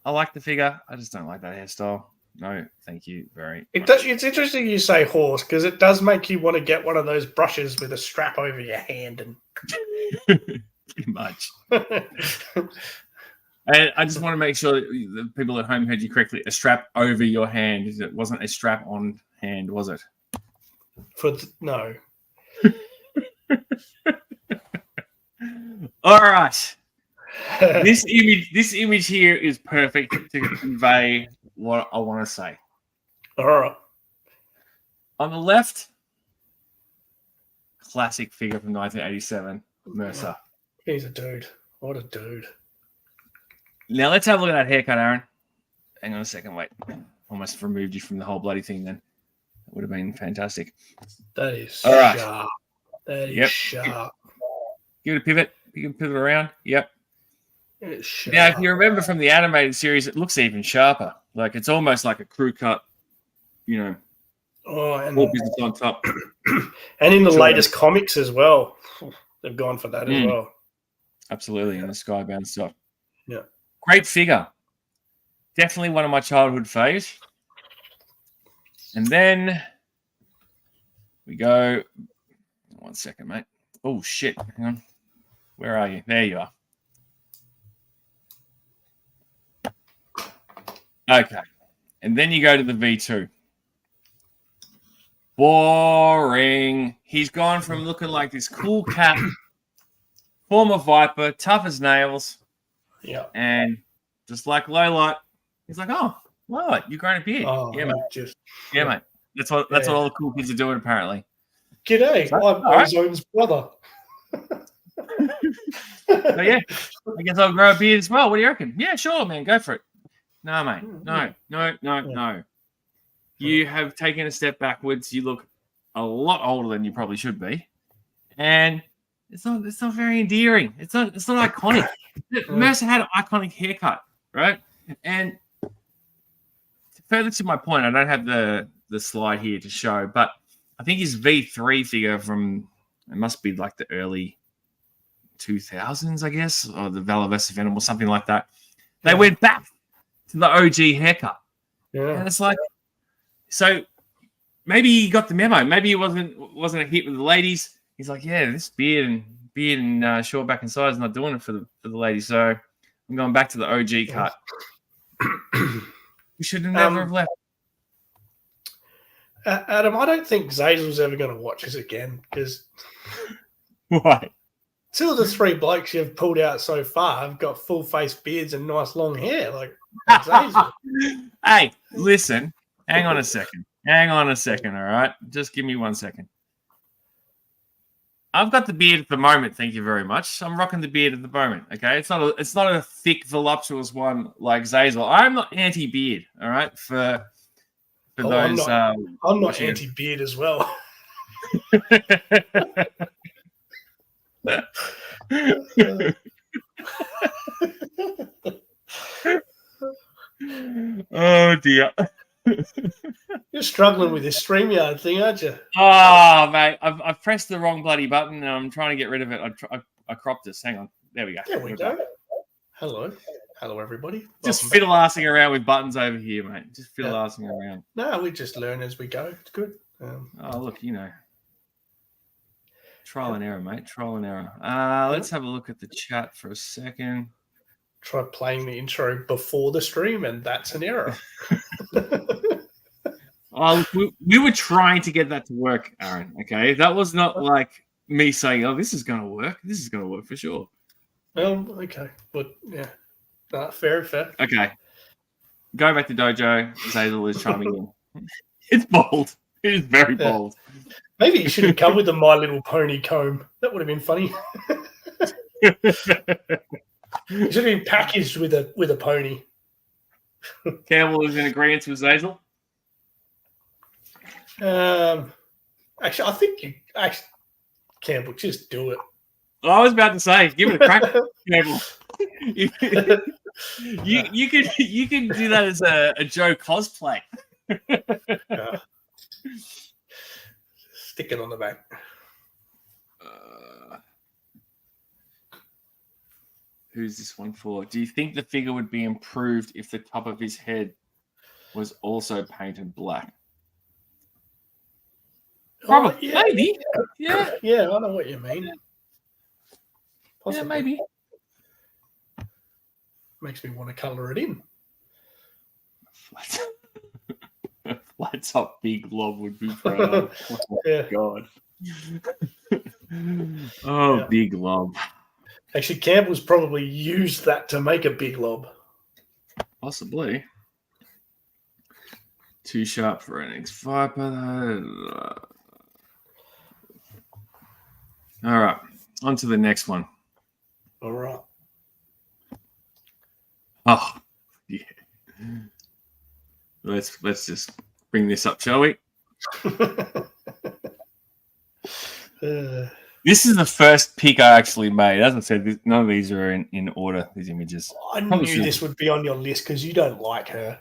I like the figure. I just don't like that hairstyle. No, thank you very much. It's interesting you say horse because it does make you want to get one of those brushes with a strap over your hand. And Pretty much. And I just want to make sure that the people at home heard you correctly. A strap over your hand. It wasn't a strap on hand, was it? No. All right. This image here is perfect to convey what I want to say. All right. On the left, classic figure from 1987, Mercer. He's a dude. What a dude. Now let's have a look at that haircut, Aaron. Hang on a second, wait. Almost removed you from the whole bloody thing then. That would have been fantastic. That is all right. Sharp. That is sharp. Give it a pivot. You can pivot around. Yep. Sharp. Now, if you remember from the animated series, it looks even sharper. Like it's almost like a crew cut, all business on top. And in the latest comics as well, they've gone for that as well. Absolutely, in the Skybound stuff. Yeah. Great figure. Definitely one of my childhood faves. And then we go. One second, mate. Oh, shit. Hang on. Where are you? There you are. Okay. And then you go to the V2. Boring. He's gone from looking like this cool cat, former Viper, tough as nails. Yeah. And just like Lowlight, he's like, oh, Lowlight, you're growing a beard. Oh, yeah, mate. Mate. That's what all the cool kids are doing, apparently. G'day. I'm Ozon's brother. So, yeah, I guess I'll grow a beard as well. What do you reckon? Yeah, sure, man. Go for it. No, mate. No. You have taken a step backwards. You look a lot older than you probably should be. And it's not very endearing. It's not iconic. Mercer had an iconic haircut, right? And further to my point, I don't have the slide here to show, but I think his V3 figure from, it must be like the early 2000s, I guess, or the Valor vs. Venom or something like that. They went back to the OG haircut. Yeah. And it's like, so maybe he got the memo. Maybe he wasn't a hit with the ladies. He's like, yeah, this beard and short back and sides is not doing it for the ladies. So I'm going back to the OG cut. We should have never have left. Adam, I don't think Zazel's ever going to watch us again because why? Two of the three blokes you've pulled out so far have got full face beards and nice long hair, like Zazel. Hey, listen. Hang on a second. All right? Just give me 1 second. I've got the beard at the moment. Thank you very much. I'm rocking the beard at the moment. Okay, it's not a thick, voluptuous one like Zazel. I'm not anti-beard. All right, for those. I'm not anti-beard as well. Oh dear. You're struggling with this StreamYard thing, aren't you? Oh, mate. I've pressed the wrong bloody button and I'm trying to get rid of it. I cropped this. Hang on. There we go. There we go. Hello, everybody. Just fiddle-arsing around with buttons over here, mate. Just fiddle-arsing around. No, we just learn as we go. It's good. Look, trial and error, mate. Trial and error. Let's have a look at the chat for a second. Try playing the intro before the stream, and that's an error. We were trying to get that to work, Aaron. Okay, that was not like me saying, "Oh, this is going to work. This is going to work for sure." Okay, but yeah, fair. Okay, go back to dojo. Zazel is chiming in. It's bold. It is very bold. Maybe you should have come with the My Little Pony comb. That would have been funny. It should have been packaged with a pony. Campbell is in agreement with Zazel. Actually, I think Campbell, just do it. I was about to say, give it a crack, Campbell. You can do that as a Joe cosplay. Stick it on the back. Who's this one for? Do you think the figure would be improved if the top of his head was also painted black? Probably, maybe. Yeah, I know what you mean. Possibly. Yeah, maybe. Makes me want to colour it in. Flat top big lob would be proud. Oh, God. Big lob. Actually, Campbell's probably used that to make a big lob. Possibly. Too sharp for an X5. All right. On to the next one. All right. Oh, yeah. Let's just bring this up, shall we? This is the first pick I actually made. As I said, none of these are in order, these images. I knew this would be on your list because you don't like her.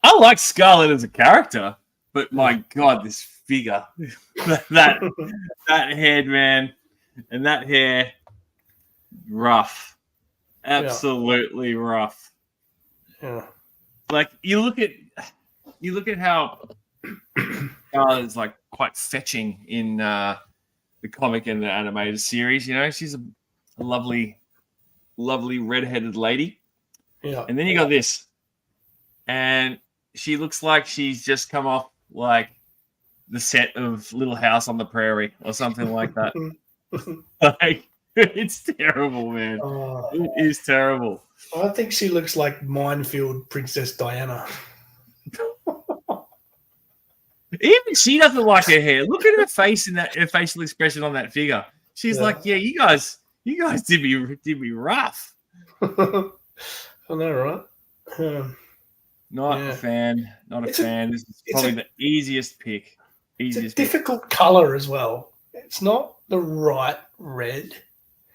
I like Scarlett as a character, but my God, this figure, that head, man, and that hair, rough. Absolutely rough. Yeah. Like you look at how Scarlett's like quite fetching in the comic and the animated series. You know, she's a lovely redheaded lady. Yeah. And then you got this, and she looks like she's just come off like the set of Little House on the Prairie or something like that. Like, it's terrible, man. It is terrible. I think she looks like Minefield Princess Diana. Even she doesn't like her hair. Look at her face and her facial expression on that figure. She's like, "Yeah, you guys did me rough." I know, right? Not a fan. Not a fan. This is probably the easiest pick. It's a difficult color as well. It's not the right red.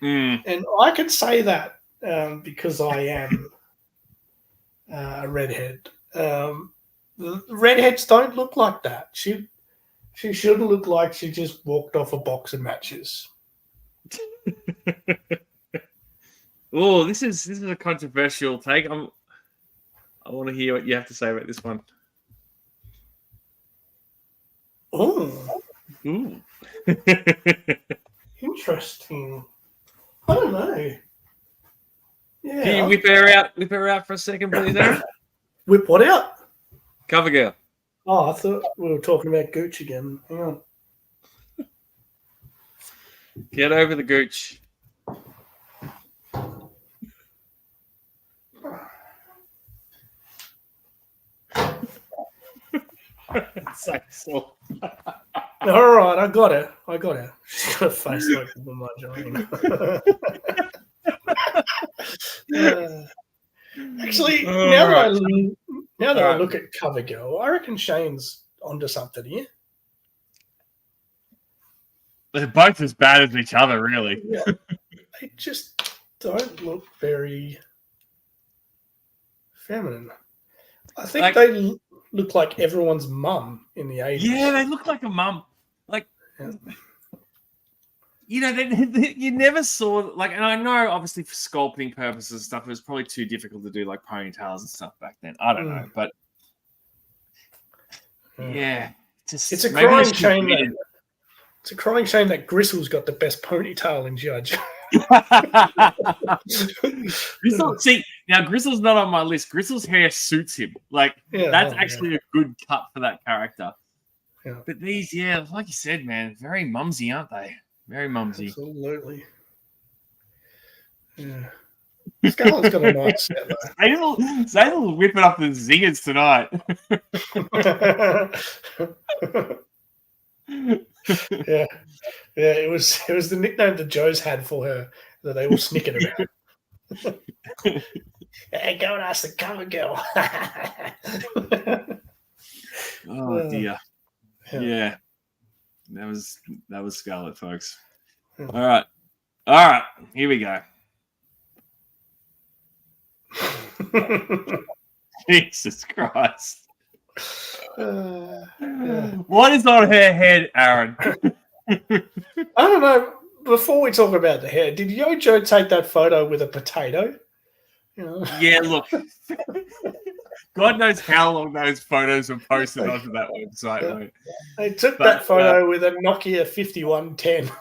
And I can say that because I am a redhead. The redheads don't look like that. She shouldn't look like she just walked off a box of matches. Oh, this is a controversial take. I want to hear what you have to say about this one. Oh, interesting. I don't know. Yeah. Can you whip her out for a second, please, Aaron? Whip what out? Cover girl. Oh, I thought we were talking about Gooch again. Hang on. Get over the Gooch. All right, I got her. She's got a face like a margarine. Actually, now that I look at Cover Girl, I reckon Shane's onto something here. They're both as bad as each other, really. Yeah. They just don't look very feminine. I think they look like everyone's mum in the 80s. Yeah, they look like a mum. Like, you know, you never saw, like, and I know obviously for sculpting purposes and stuff, it was probably too difficult to do like ponytails and stuff back then. I don't know, but it's a crying shame that it's a crying shame that Gristle's got the best ponytail in Judge. Gristle's not on my list. Gristle's hair suits him. Like, that's actually a good cut for that character. Yeah. But these, like you said, man, very mumsy, aren't they? Very mumsy. Absolutely. Yeah. Scarlett's got a nice set though. Zayl'll whip it up the zingers tonight. Yeah. It was the nickname that Joes had for her that they all snickered about. Hey, go and ask the cover girl. Oh dear. Yeah. That was Scarlett, folks. All right. Here we go. Jesus Christ. What is on her head, Aaron? I don't know. Before we talk about the hair, did Joe take that photo with a potato? Yeah, look. God knows how long those photos were posted onto that website. Yeah. Mate. They took that photo with a Nokia 5110.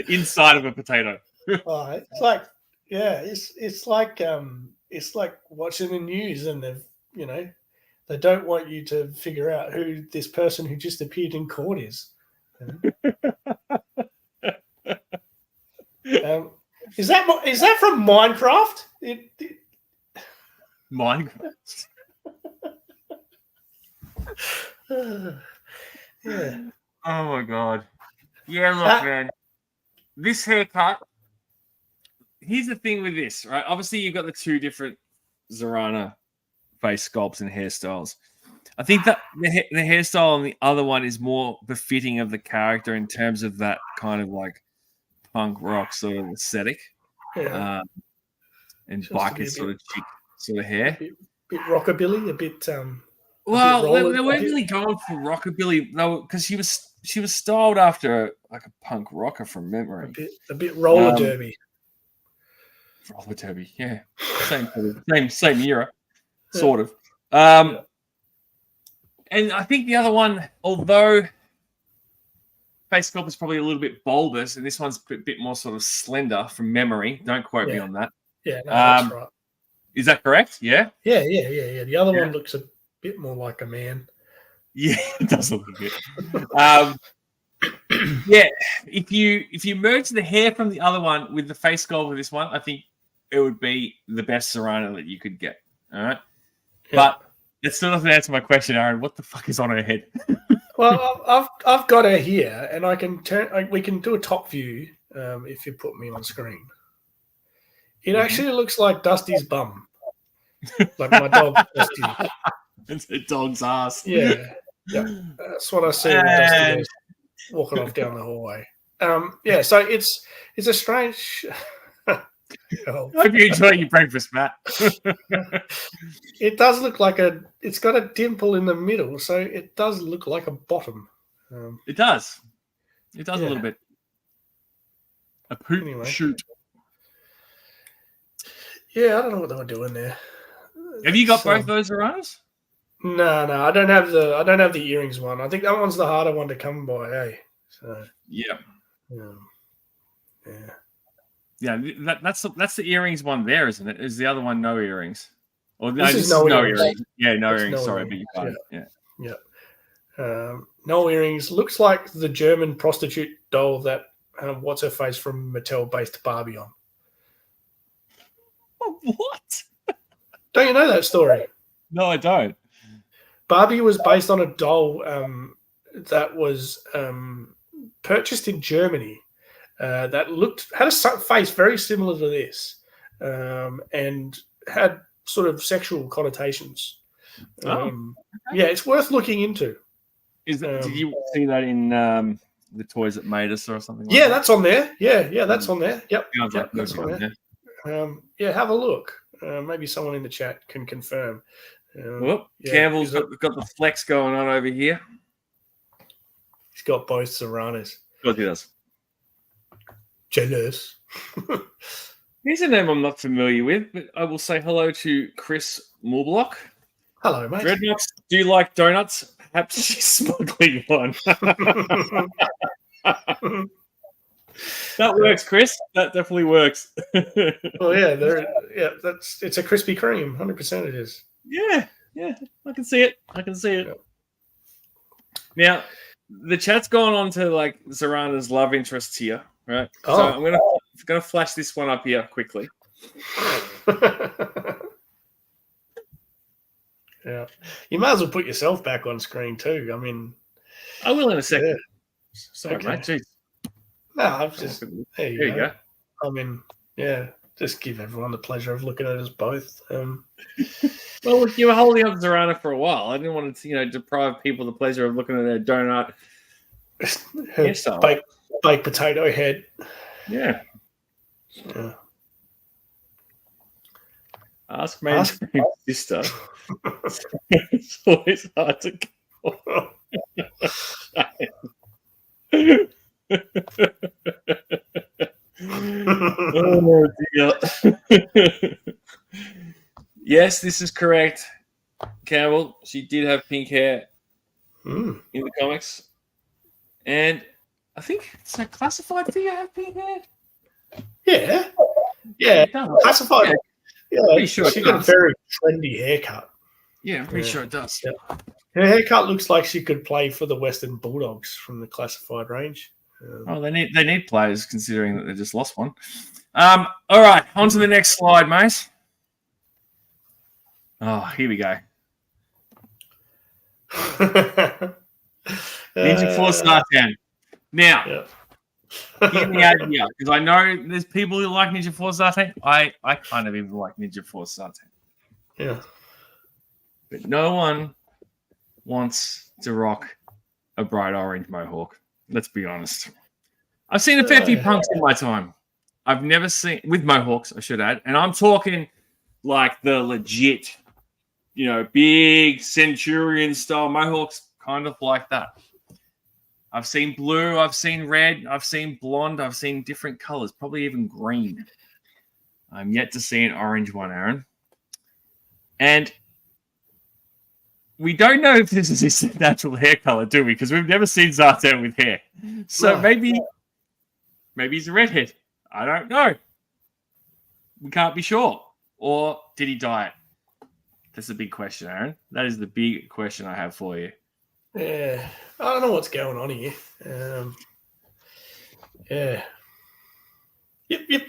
Inside of a potato. Oh, it's like, it's like watching the news, and they don't want you to figure out who this person who just appeared in court is. Is that from Minecraft? Minecraft. Yeah. Oh my god. Yeah, look, man. This haircut. Here's the thing with this, right? Obviously, you've got the two different Zorana face sculpts and hairstyles. I think that the hairstyle on the other one is more befitting of the character in terms of that kind of like punk rock sort of aesthetic, and biker sort of chic sort of hair. A bit rockabilly, a bit. Well, they weren't really going for rockabilly though, because she was styled after like a punk rocker from memory. A bit roller derby. Roller derby, yeah, same era, sort of. And I think the other one, although face sculpt is probably a little bit bulbous, and this one's a bit more sort of slender from memory. Don't quote me on that. Yeah, no, that's right. Is that correct? Yeah. Yeah. The other one looks a bit more like a man. Yeah, it does look a bit. Yeah, if you merge the hair from the other one with the face sculpt of this one, I think it would be the best Zorana that you could get. All right, but that still doesn't answer my question, Aaron. What the fuck is on her head? Well, I've got her here, and I can we can do a top view if you put me on screen. It actually looks like Dusty's bum, like my dog Dusty. It's a dog's ass. Yeah, that's what I see when Dusty goes walking off down the hallway. So it's a strange. Hope you enjoy your breakfast, Matt. It does look like it's got a dimple in the middle, so it does look like a bottom. It does a little bit. A poop shoot. Yeah, I don't know what they were doing there. Have you got both those Zoranas? No, I don't have the earrings one. I think that one's the harder one to come by, eh? So yeah. Yeah, that's the earrings one there, isn't it? Is the other one no earrings? Or this is no earrings. Yeah, no earrings. Sorry, but you can't. Yeah. No earrings. Looks like the German prostitute doll that what's her face from Mattel based Barbie on. What? Don't you know that story? No, I don't. Barbie was based on a doll that was purchased in Germany. That had a face very similar to this, and had sort of sexual connotations. Yeah, it's worth looking into. Did you see that in the Toys That Made Us or something? Yeah, that's on there. Yeah, that's on there. Yep, that's on there. Have a look. Maybe someone in the chat can confirm. Campbell's got the flex going on over here. He's got both Zoranas. Of course he does. Jealous. Here's a name I'm not familiar with, but I will say hello to Chris Morblock. Hello, mate. Dreadnox, do you like donuts? Perhaps she's smuggling one. That works, Chris. That definitely works. Well, it's a Krispy Kreme. 100% it is. Yeah, I can see it. Yeah. Now, the chat's gone on to like Zorana's love interest here, right? Oh. So I'm gonna flash this one up here quickly. Yeah, you might as well put yourself back on screen too. I mean, I will in a second. Yeah. Sorry, Okay. mate. Jeez. No, I've just there you go. I mean, yeah, just give everyone the pleasure of looking at us both. Well, look, you were holding up Zorana for a while. I didn't want to, deprive people the pleasure of looking at their donut hairstyle. Baked potato head. Yeah. Yeah. Ask mainstream sister. It's always hard to go. Oh dear. Yes, this is correct. Campbell, she did have pink hair in the comics. And I think it's a classified figure have pink hair. Yeah. Yeah. Classified. Yeah, pretty sure she got a very trendy haircut. Yeah, I'm pretty sure it does. Yeah. Her haircut looks like she could play for the Western Bulldogs from the classified range. They need players, considering that they just lost one. All right, on to the next slide, mate. Oh, here we go. Ninja Force Zartan. Now, hear me out here, because I know there's people who like Ninja Force Zartan. I kind of even like Ninja Force Zartan. Yeah. But no one wants to rock a bright orange mohawk. Let's be honest. I've seen a fair few punks in my time. I've never seen, with mohawks, I should add. And I'm talking like the legit, big Centurion style mohawks, kind of like that. I've seen blue, I've seen red, I've seen blonde, I've seen different colors, probably even green. I'm yet to see an orange one, Aaron. And we don't know if this is his natural hair color, do we? Because we've never seen Zartan with hair. So maybe he's a redhead. I don't know. We can't be sure. Or did he dye it? That's a big question, Aaron. That is the big question I have for you. Yeah, I don't know what's going on here. Yeah.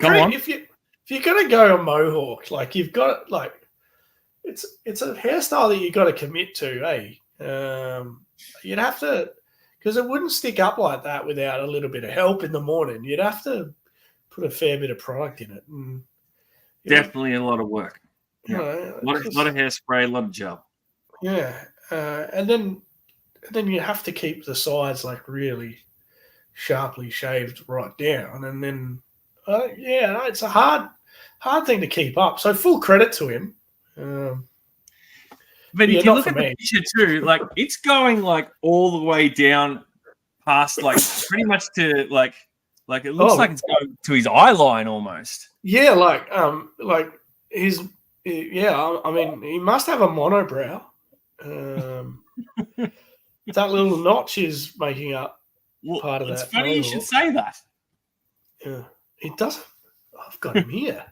Come on. If you're gonna go a mohawk, like you've got like it's a hairstyle that you got to commit to, eh? You'd have to, because it wouldn't stick up like that without a little bit of help in the morning. You'd have to put a fair bit of product in it. And, definitely a lot of work. Yeah. A lot of hairspray, a lot of gel. Yeah, and then you have to keep the sides like really sharply shaved right down, and then it's a hard thing to keep up. So full credit to him. But if you look at the picture too, like it's going like all the way down past like pretty much to like it looks like it's going to his eye line almost. Yeah, like his I mean he must have a monobrow. That little notch is making up part of that. It's funny you should say that. Yeah, it doesn't. I've got him here.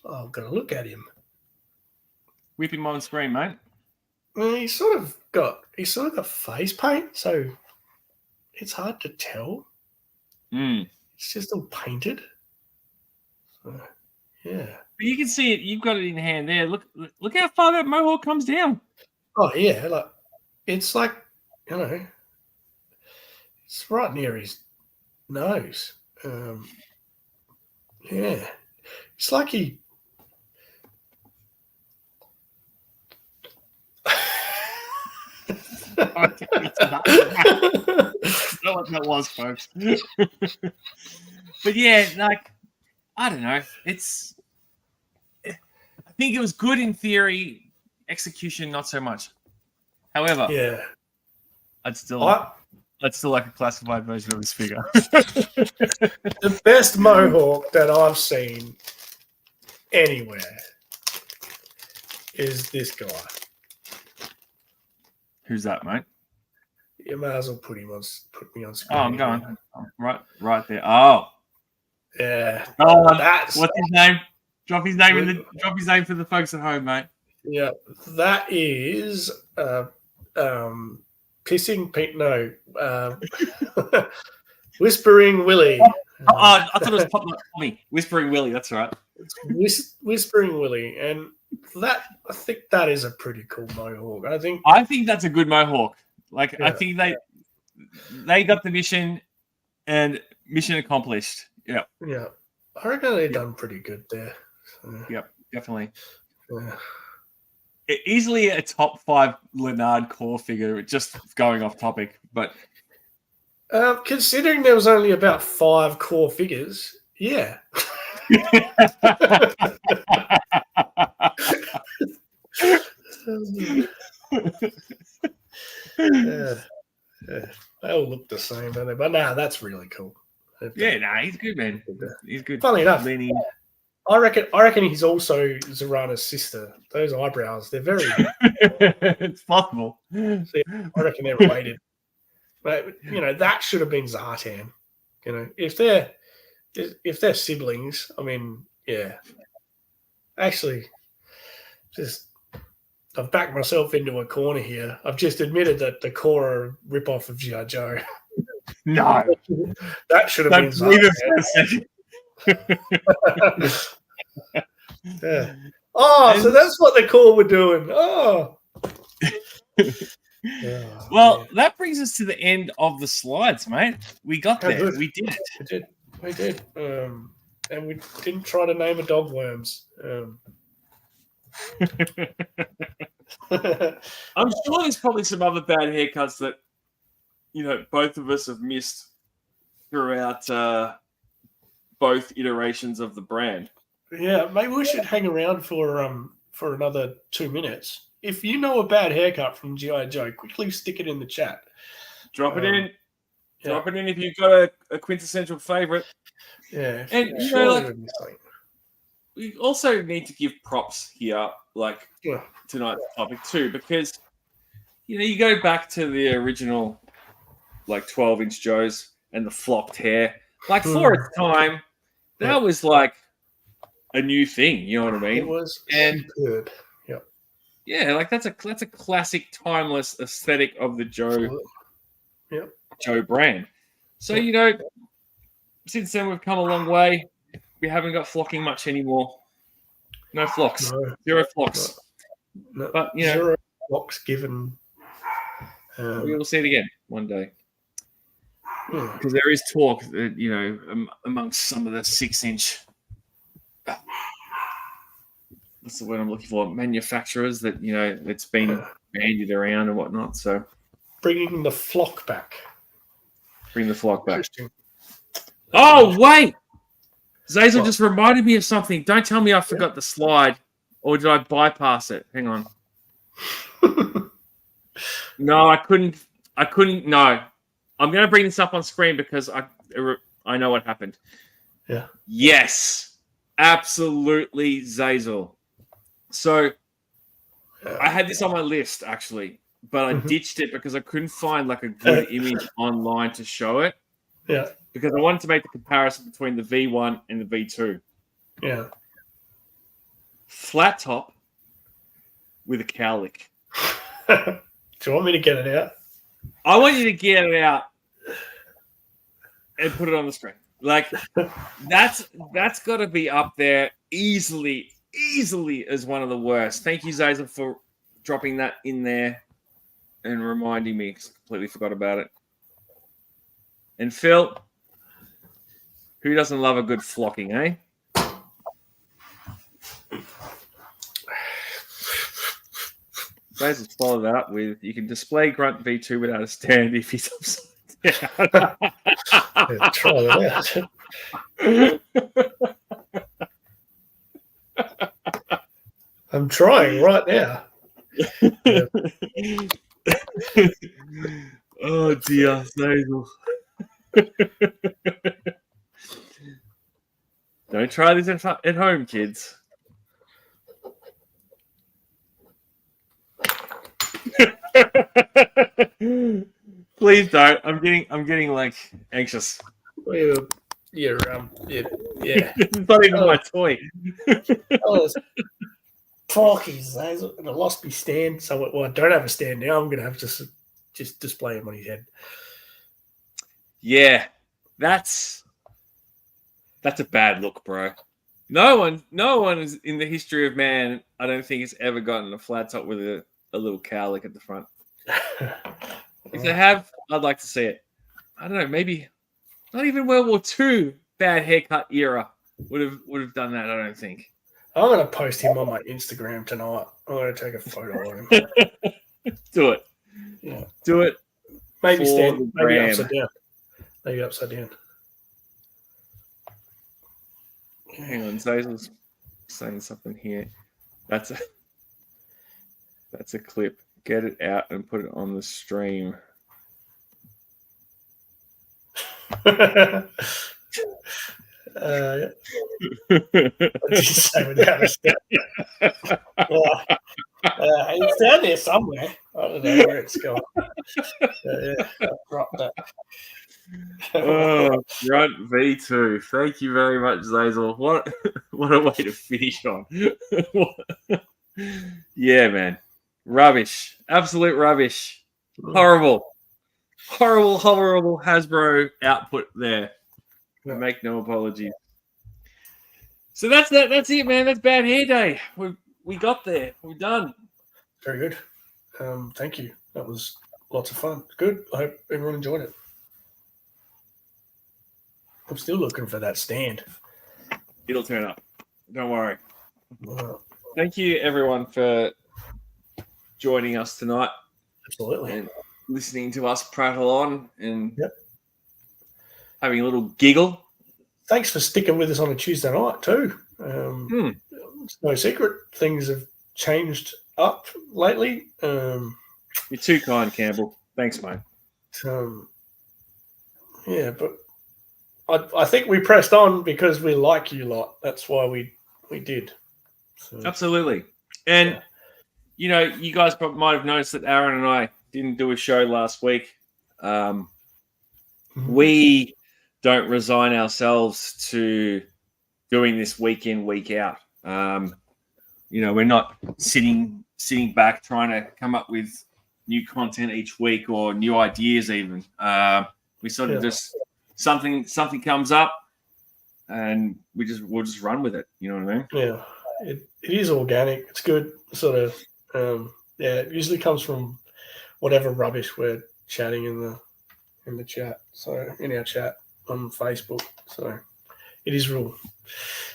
I've got to look at him. Whip him on screen, mate. Well, he's sort of got face paint, so it's hard to tell. It's just all painted. So, yeah. But you can see it. You've got it in hand there. Look how far that mohawk comes down. Oh yeah, it's like it's right near his nose. Yeah, it's like he. That's not what that was, folks. But yeah, like I don't know. I think it was good in theory, execution not so much. However, yeah, I'd still like a classified version of this figure. The best mohawk that I've seen anywhere is this guy. Who's that, mate? You might as well put me on screen. Oh, I'm going. Right there. Oh. Yeah. Oh, what's his name? Drop his name for the folks at home, mate. Yeah. That is Pissing Pete. No. Whispering Willie. I thought it was Tommy. Whispering Willie. That's right. It's Whispering Willie, and I think that is a pretty cool mohawk. I think that's a good mohawk. Like, I think they got the mission, and mission accomplished. Yeah. Yeah. I reckon they've done pretty good there. So, yep, definitely. Yeah. Easily a top 5 Leonard core figure, just going off topic, but considering there was only about 5 core figures, yeah. They all look the same, don't they? But that's really cool. Yeah, he's good, man. He's good. Funny enough, I reckon he's also Zorana's sister. Those eyebrows, they're very. It's possible. I reckon they're related. But that should have been Zartan. If they're siblings, I mean, yeah. Actually, I've backed myself into a corner here. I've just admitted that the core are a rip-off of G.I. Joe. No. That should have been Zartan. Yeah. Oh, so that's what the core were doing. Oh. Well, that brings us to the end of the slides, mate. We got there. Good. We did it. We did. And we didn't try to name a dog worms. I'm sure there's probably some other bad haircuts that both of us have missed throughout both iterations of the brand. Yeah, maybe we should hang around for another 2 minutes. If you know a bad haircut from G.I. Joe, quickly stick it in the chat. Drop it in. Yeah. Drop it in if you've got a quintessential favorite. Yeah. And we also need to give props here, tonight's topic too, because you go back to the original 12-inch Joes and the flocked hair. For its time, that was a new thing, you know what I mean? It was superb. Yeah, that's a classic, timeless aesthetic of the Joe brand. So since then we've come a long way. We haven't got flocking much anymore. No flocks, zero flocks. No, but zero flocks given. We will see it again one day. Because there is talk that amongst some of the 6-inch. That's the word I'm looking for. Manufacturers that it's been bandied around and whatnot. So bringing the flock back. Bring the flock back. Oh wait, Zazel just reminded me of something. Don't tell me I forgot the slide, or did I bypass it? Hang on. No, I couldn't. No, I'm going to bring this up on screen because I know what happened. Yeah. Yes, absolutely, Zazel. So I had this on my list actually, but I ditched it because I couldn't find a good image online to show it. Yeah. Because I wanted to make the comparison between the V1 and the V2. Yeah. Flat top with a cowlick. Do you want me to get it out? I want you to get it out and put it on the screen. That's got to be up there easily as one of the worst. Thank you, Zaza, for dropping that in there and reminding me, because I completely forgot about it. And Phil, who doesn't love a good flocking, eh? Zaza's followed that up with, you can display Grunt V2 without a stand if he's upside down. Yeah, try that out. I'm trying right now. Yeah. Oh dear, Zazel. Don't try this at home, kids. Please don't. I'm getting anxious. Yeah. It's not even my toy. Porkies, and I lost my stand. So, I don't have a stand now. I'm going to have to just display him on his head. Yeah, that's a bad look, bro. No one is in the history of man, I don't think, has ever gotten a flat top with a little cowlick at the front. If they have, I'd like to see it. I don't know, maybe not even World War II bad haircut era would have done that, I don't think. I'm going to post him on my Instagram tonight. I'm going to take a photo of him. Do it. Yeah. Do it. Maybe upside down. Maybe upside down. Hang on, Zazel's saying something here. That's a clip. Get it out and put it on the stream. What did you say without a step? It's down there somewhere. I don't know where it's gone. I dropped that. Oh, Grunt V2. Thank you very much, Zazel. What a way to finish on. Yeah, man. Rubbish. Absolute rubbish. Horrible Hasbro output there. I make no apologies. So that's it, man. That's Bad Hair Day. We got there. We're done. Very good. Thank you. That was lots of fun. Good. I hope everyone enjoyed it. I'm still looking for that stand. It'll turn up. Don't worry. Thank you, everyone, for joining us tonight. Absolutely. And listening to us prattle on and having a little giggle. Thanks for sticking with us on a Tuesday night too. It's no secret. Things have changed up lately. You're too kind, Campbell. Thanks, mate. Yeah, but I think we pressed on because we like you lot. That's why we did. So, absolutely. And, you know, you guys probably might have noticed that Aaron and I didn't do a show last week. We don't resign ourselves to doing this week in, week out. You know, we're not sitting back trying to come up with new content each week or new ideas even. We sort of just something comes up and we'll just run with it. You know what I mean? Yeah. It is organic. It's good. Sort of it usually comes from whatever rubbish we're chatting in the chat. So in our chat on Facebook. So it is real.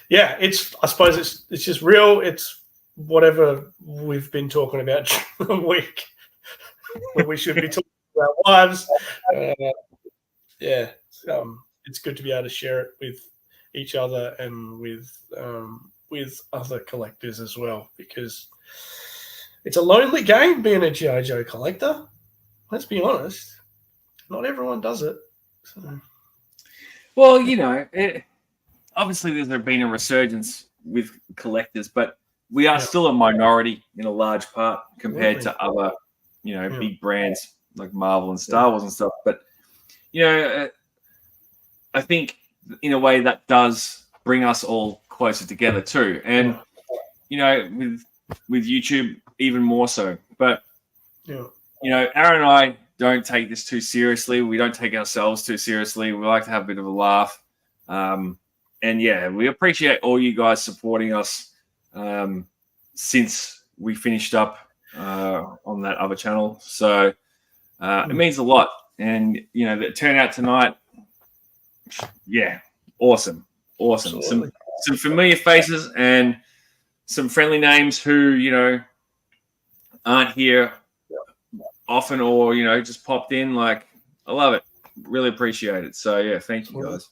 Yeah, I suppose it's just real. It's whatever we've been talking about during the week. When we should be talking about wives. It's good to be able to share it with each other and with other collectors as well, because it's a lonely game being a G.I. Joe collector. Let's be honest. Not everyone does it. So. Well, you know, obviously there's been a resurgence with collectors, but we are still a minority in a large part compared to other, you know, big brands like Marvel and Star Wars and stuff. But, you know, I think in a way that does bring us all closer together too. And, you know, with YouTube, even more so. But, you know, Aaron and I don't take this too seriously. We don't take ourselves too seriously. We like to have a bit of a laugh. And, yeah, we appreciate all you guys supporting us since we finished up on that other channel. So it means a lot. And, you know, the turnout tonight, awesome. Some familiar faces and some friendly names who, you know, aren't here often or, you know, just popped in. Like, I love it. Really appreciate it. So, yeah, thank you guys.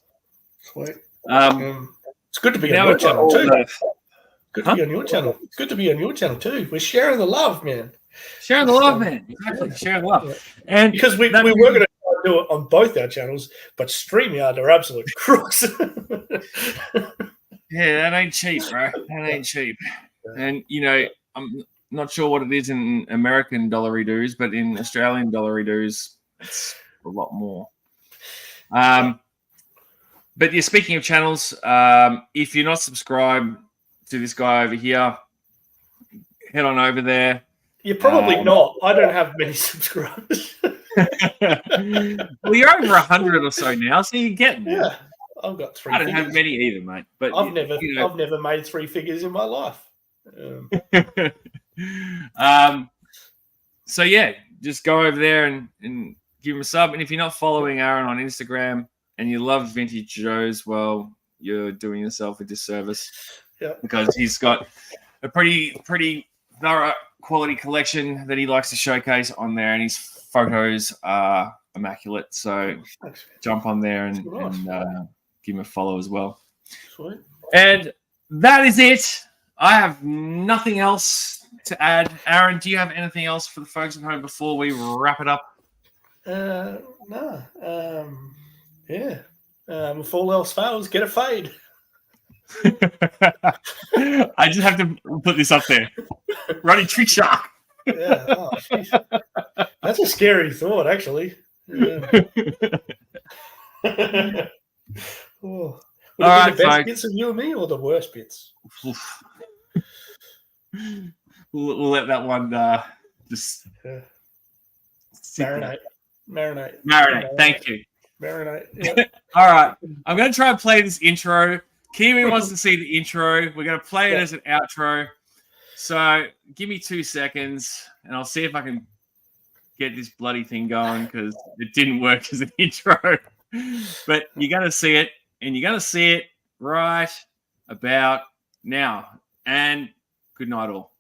Sweet. It's good to be on your channel too. Good to be on your channel. It's good to be on your channel too. We're sharing the love, man. Sharing the love, man. Exactly. Sharing the love. Yeah. And because we were going to do it on both our channels, but StreamYard are absolute crooks. Yeah, that ain't cheap, bro. That ain't cheap. And, you know, I'm not sure what it is in American dollary dues, but in Australian dollary dues, it's a lot more. But yeah, speaking of channels, if you're not subscribed to this guy over here, head on over there. You're probably not. I don't have many subscribers. Well, you're over 100 or so now, so you're getting there. Yeah, I've got 3 I don't figures. have many either, mate. But I've never made 3 figures in my life. So yeah, just go over there and give him a sub. And if you're not following Aaron on Instagram and you love vintage Joes, well, you're doing yourself a disservice. Yeah. Because he's got a pretty thorough quality collection that he likes to showcase on there, and his photos are immaculate. So jump on there and give him a follow as well. Sweet. And that is it. I have nothing else to add. Aaron, do you have anything else for the folks at home before we wrap it up? No. Yeah. If all else fails, get a fade. I just have to put this up there. Running trick shot. Yeah. Oh, that's a scary thought, actually. Yeah. Oh. Would it be the best bits of you and me or the worst bits? We'll let that one just marinate. Thank you. Marinate. Yep. All right. I'm going to try and play this intro. Kiwi wants to see the intro. We're going to play it as an outro. So give me 2 seconds, and I'll see if I can get this bloody thing going because it didn't work as an intro. But you're going to see it, and you're going to see it right about now. And good night all.